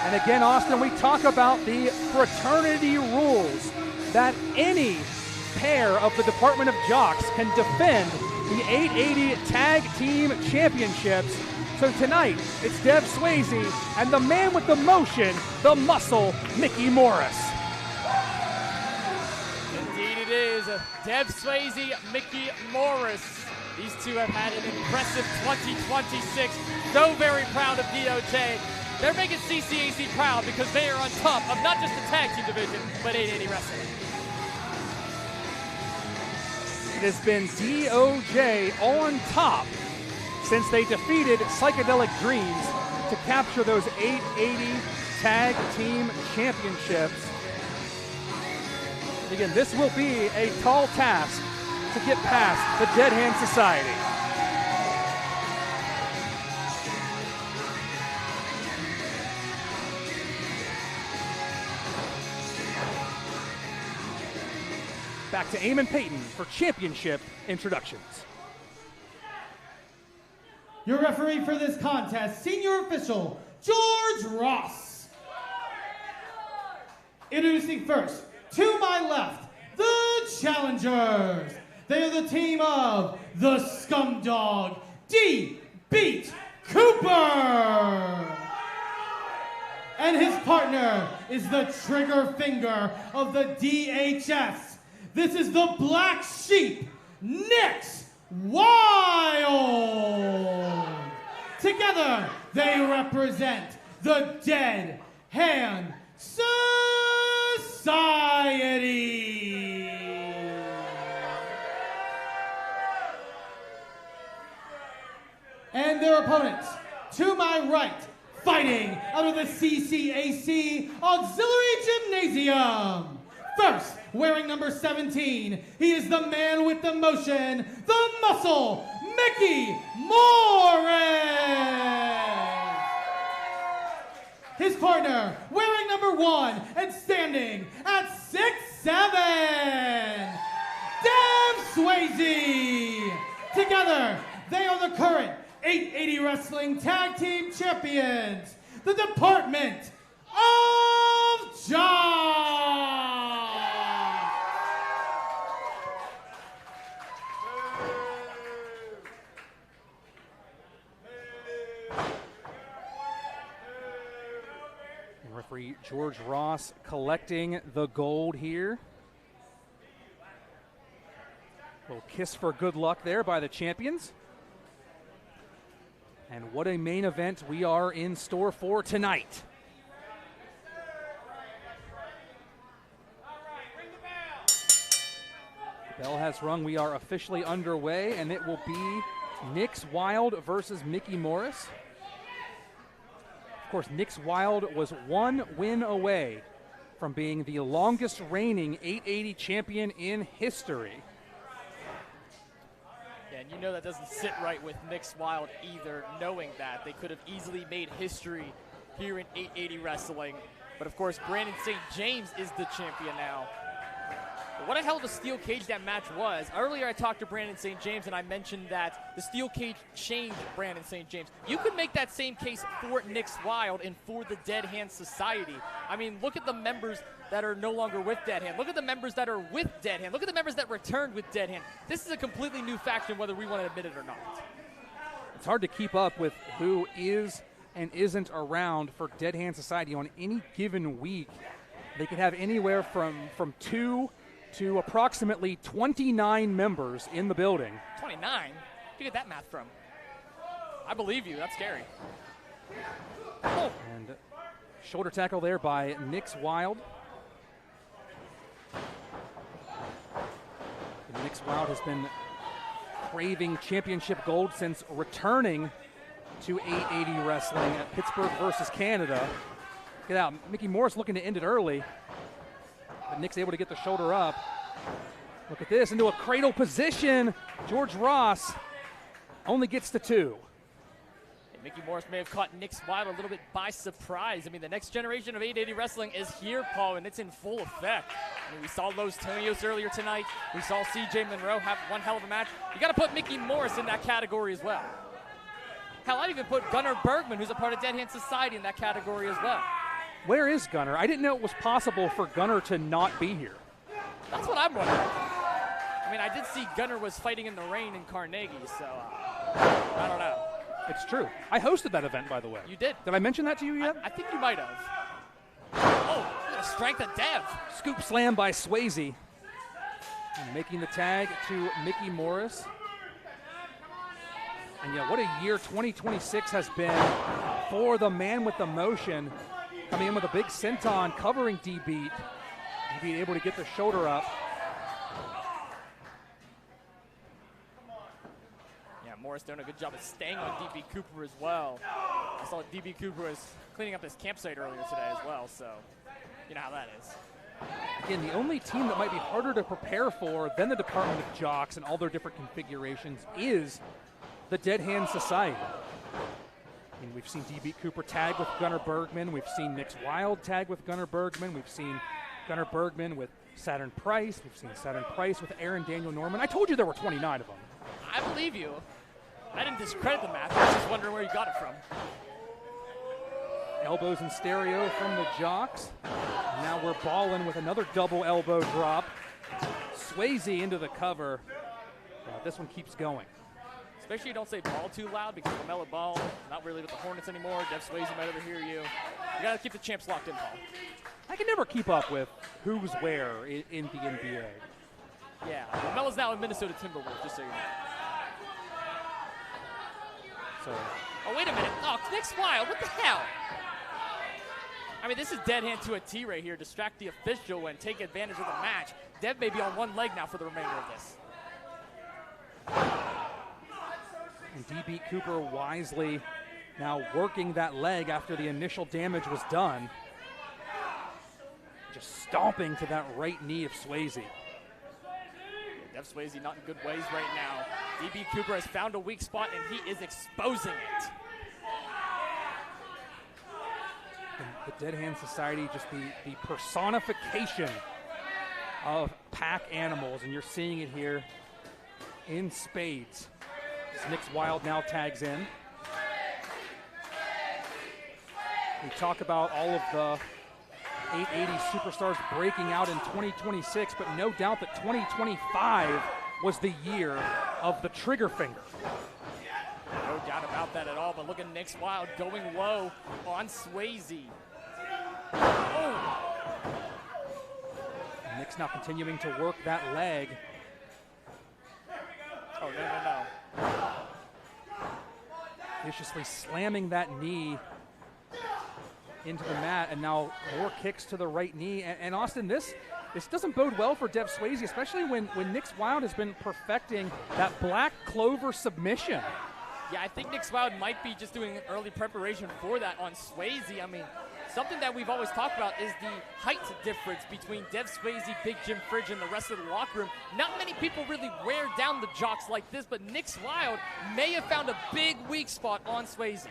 And again, Austin, we talk about the fraternity rules that any pair of the Department of Jocks can defend the 880 Tag Team Championships. So tonight, it's Dev Swayze and the man with the motion, the muscle, Micky Morris.
Indeed it is. Dev Swayze, Micky Morris. These two have had an impressive 2026. So very proud of DOJ. They're making CCAC proud because they are on top of not just the tag team division, but 880 Wrestling.
It has been DOJ on top since they defeated Psychedelic Dreams to capture those 880 Tag Team Championships. Again, this will be a tall task to get past the Dead Hand Society. Back to Eamon Payton for championship introductions.
Your referee for this contest, senior official, George Ross. Introducing first, to my left, the challengers. They are the team of the Scumdog, DBeat Cooper. And his partner is the trigger finger of the DHS. This is the Black Sheep, Nick Wilde. Together, they represent the Dead Hand Society. And their opponents, to my right, fighting out of the CCAC Auxiliary Gymnasium. First, wearing number 17, he is the man with the motion, the muscle, Micky Morris. His partner, wearing number 1 and standing at 6'7", Swayze. Together, they are the current 880 Wrestling Tag Team Champions, the Department of Josh.
Referee George Ross collecting the gold here. A little kiss for good luck there by the champions. And what a main event we are in store for tonight. The bell has rung. We are officially underway, and it will be Nix Wilde versus Micky Morris. Of course, Nix Wilde was 1 win away from being the longest reigning 880 champion in history.
Yeah, and you know that doesn't sit right with Nix Wilde either, knowing that. They could have easily made history here in 880 Wrestling. But of course, Brandon St. James is the champion now. But what a hell of a steel cage that match was. Earlier I talked to Brandon St. James and I mentioned that the steel cage changed Brandon St. James. You could make that same case for Nix Wilde and for the Dead Hand Society. I mean, look at the members that are no longer with Dead Hand. Look at the members that are with Dead Hand. Look at the members that returned with Dead Hand. This is a completely new faction, whether we want to admit it or not.
It's hard to keep up with who is and isn't around for Dead Hand Society on any given week. They could have anywhere from 2 to approximately 29 members in the building.
29? Where'd you get that math from? I believe you. That's scary. Oh.
And shoulder tackle there by Nix Wilde. And Nix Wilde has been craving championship gold since returning to 880 Wrestling at Pittsburgh versus Canada. Get out. Micky Morris looking to end it early. But Nick's able to get the shoulder up. Look at this, into a cradle position. George Ross only gets to 2.
And Micky Morris may have caught Nix Wilde a little bit by surprise. I mean, the next generation of 880 Wrestling is here, Paul, and it's in full effect. I mean, we saw Los Tonios earlier tonight. We saw CJ Monroe have one hell of a match. You got to put Micky Morris in that category as well. Hell, I'd even put Gunnar Bergman, who's a part of Dead Hand Society, in that category as well.
Where is Gunnar? I didn't know it was possible for Gunnar to not be here.
That's what I'm wondering. I mean, I did see Gunnar was fighting in the rain in Carnegie, so I don't know.
It's true. I hosted that event, by the way.
You did?
Did I mention that to you yet?
I think you might have. Oh, the strength of Dev.
Scoop slam by Swayze. And making the tag to Micky Morris. And yeah, what a year 2026 has been for the man with the motion. Coming in with a big senton, covering DBeat. DBeat able to get the shoulder up.
Yeah, Morris doing a good job of staying on DB Cooper as well. I saw DB Cooper was cleaning up his campsite earlier today as well, so you know how that is.
Again, the only team that might be harder to prepare for than the Department of Jocks and all their different configurations is the Dead Hand Society. I mean, we've seen DB Cooper tag with Gunnar Bergman. We've seen Nix Wilde tag with Gunnar Bergman. We've seen Gunnar Bergman with Saturn Price. We've seen Saturn Price with Aaron Daniel Norman. I told you there were 29 of them.
I believe you. I didn't discredit the match. I was just wondering where you got it from.
Elbows in stereo from the Jocks. Now we're balling with another double elbow drop. Swayze into the cover. This one keeps going.
Especially you don't say ball too loud because LaMelo Ball, not really with the Hornets anymore. Dev Swayze might overhear you. You got to keep the champs locked in, Paul.
I can never keep up with who's where in the NBA.
Yeah, LaMelo's now in Minnesota Timberwolves, just so you know.
So.
Oh, wait a minute. Oh, Nix Wilde, what the hell? I mean, this is dead hand to a T right here. Distract the official and take advantage of the match. Dev may be on one leg now for the remainder of this.
And DB Cooper wisely now working that leg after the initial damage was done. Just stomping to that right knee of Swayze.
Dev Swayze not in good ways right now. DB Cooper has found a weak spot, and he is exposing it.
The Dead Hand Society, just the personification of pack animals, and you're seeing it here in spades. As Nick's Wilde now tags in. We talk about all of the 880 superstars breaking out in 2026, but no doubt that 2025 was the year of the trigger finger.
No doubt about that at all, but look at Nick's Wilde going low on Swayze. Oh.
Nick's now continuing to work that leg.
Oh, no.
Viciously slamming that knee into the mat, and now more kicks to the right knee. And Austin, this doesn't bode well for Dev Swayze, especially when Nick's Wilde has been perfecting that black clover submission.
Yeah, I think Nick's Wilde might be just doing early preparation for that on Swayze. I mean, something that we've always talked about is the height difference between Dev Swayze, Big Jim Fridge, and the rest of the locker room. Not many people really wear down the jocks like this, but Nick's Wilde may have found a big weak spot on Swayze.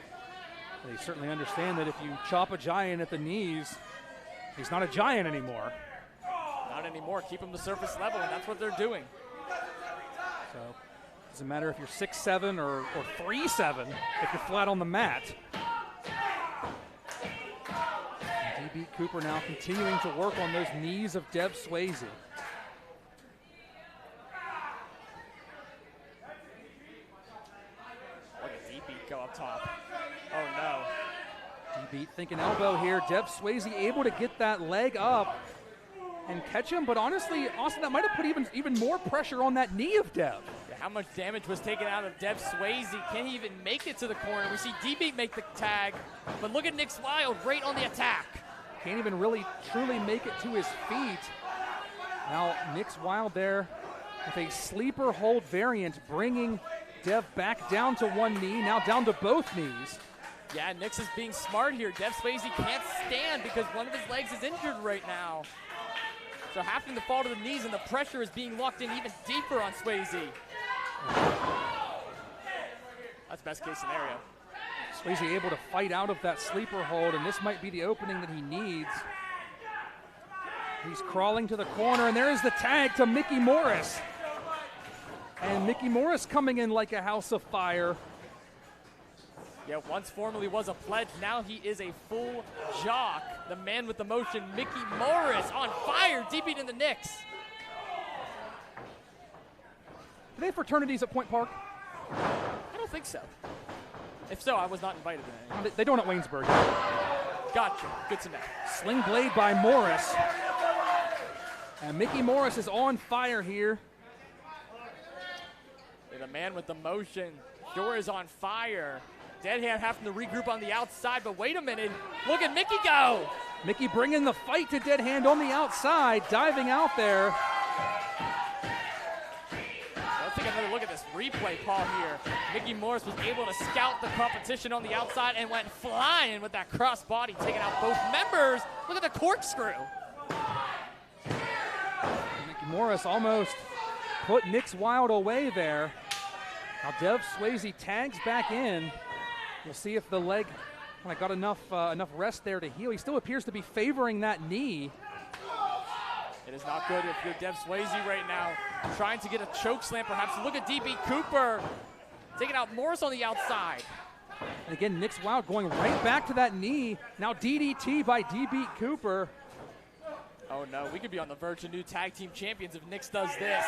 They certainly understand that if you chop a giant at the knees, he's not a giant anymore.
Not anymore. Keep him to surface level, and that's what they're doing.
So doesn't matter if you're 6'7" or 3'7" if you're flat on the mat. DBeat Cooper now continuing to work on those knees of Dev Swayze.
Look at DBeat go up top. Oh no.
DBeat thinking elbow here. Dev Swayze able to get that leg up and catch him, but honestly, Austin, that might have put even more pressure on that knee of Dev.
Yeah, how much damage was taken out of Dev Swayze? Can he even make it to the corner? We see DBeat make the tag, but look at Nick's Wilde right on the attack.
Can't even really truly make it to his feet. Now Nick's Wilde there with a sleeper hold variant, bringing Dev back down to one knee, now down to both knees.
Yeah, Nick's is being smart here. Dev Swayze can't stand because one of his legs is injured right now. So having to fall to the knees, and the pressure is being locked in even deeper on Swayze. That's best case scenario.
Swayze able to fight out of that sleeper hold, and this might be the opening that he needs. He's crawling to the corner, and there is the tag to Micky Morris. And Micky Morris coming in like a house of fire.
Yeah, once formerly was a pledge, now he is a full jock. The man with the motion, Micky Morris, on fire, DBeat in the Knicks.
Do they have fraternities at Point Park?
I don't think so. If so, I was not invited to any.
They don't at Waynesburg.
Gotcha, good to know.
Sling blade by Morris. And Micky Morris is on fire here.
Yeah, the man with the motion sure is on fire. Dead Hand having to regroup on the outside, but wait a minute. Look at Micky go.
Micky bringing the fight to Dead Hand on the outside, diving out there.
Let's take another look at this replay, Paul, here. Micky Morris was able to scout the competition on the outside and went flying with that cross body, taking out both members. Look at the corkscrew.
Micky Morris almost put Nick's Wilde away there. Now Dev Swayze tags back in. We'll see if the leg kind of got enough rest there to heal. He still appears to be favoring that knee.
It is not good if you're Dev Swayze right now, trying to get a choke slam perhaps. Look at DBeat Cooper taking out Morris on the outside.
And again, Nick's Wilde going right back to that knee. Now DDT by DBeat Cooper.
Oh no, we could be on the verge of new tag team champions if Nick's does this.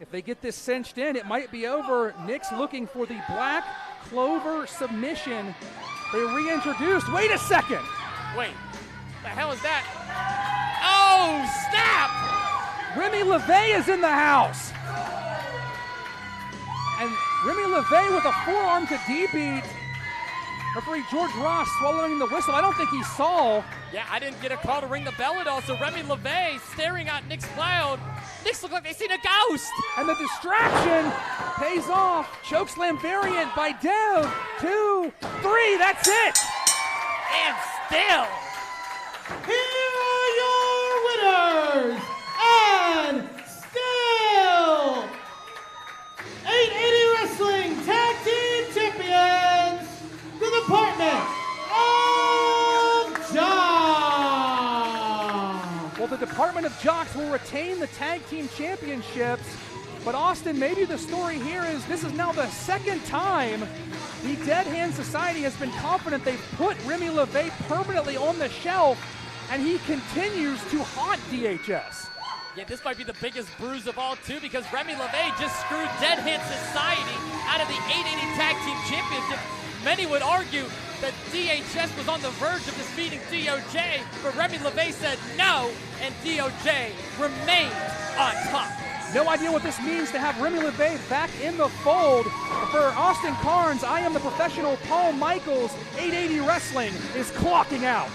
If they get this cinched in, it might be over. Nick's looking for the black clover submission. They reintroduced. Wait a second.
Wait, the hell is that? Oh, snap!
Remy LeVay is in the house. And Remy LeVay with a forearm to DBeat. Referee George Ross swallowing the whistle. I don't think he saw.
Yeah, I didn't get a call to ring the bell at all, so Remy LeVay staring at Nick's Wild. Nick's look like they seen a ghost.
And the distraction pays off. Chokeslam variant by Dev. 2, 3, that's it.
And still.
Here are your winners, and still 880 Wrestling Tag Team Champions, the Department of Jocks.
Well, the Department of Jocks will retain the Tag Team Championships, but Austin, maybe the story here is this is now the second time the Dead Hand Society has been confident they've put Remy LeVay permanently on the shelf, and he continues to haunt DHS.
Yeah, this might be the biggest bruise of all, too, because Remy LeVay just screwed Dead Hand Society out of the 880 Tag Team Championship. Many would argue that DHS was on the verge of defeating DOJ, but Remy LeVay said no, and DOJ remained on top.
No idea what this means to have Remy LeVay back in the fold. For Austin Carnes, I am the professional Paul Michaels. 880 Wrestling is clocking out.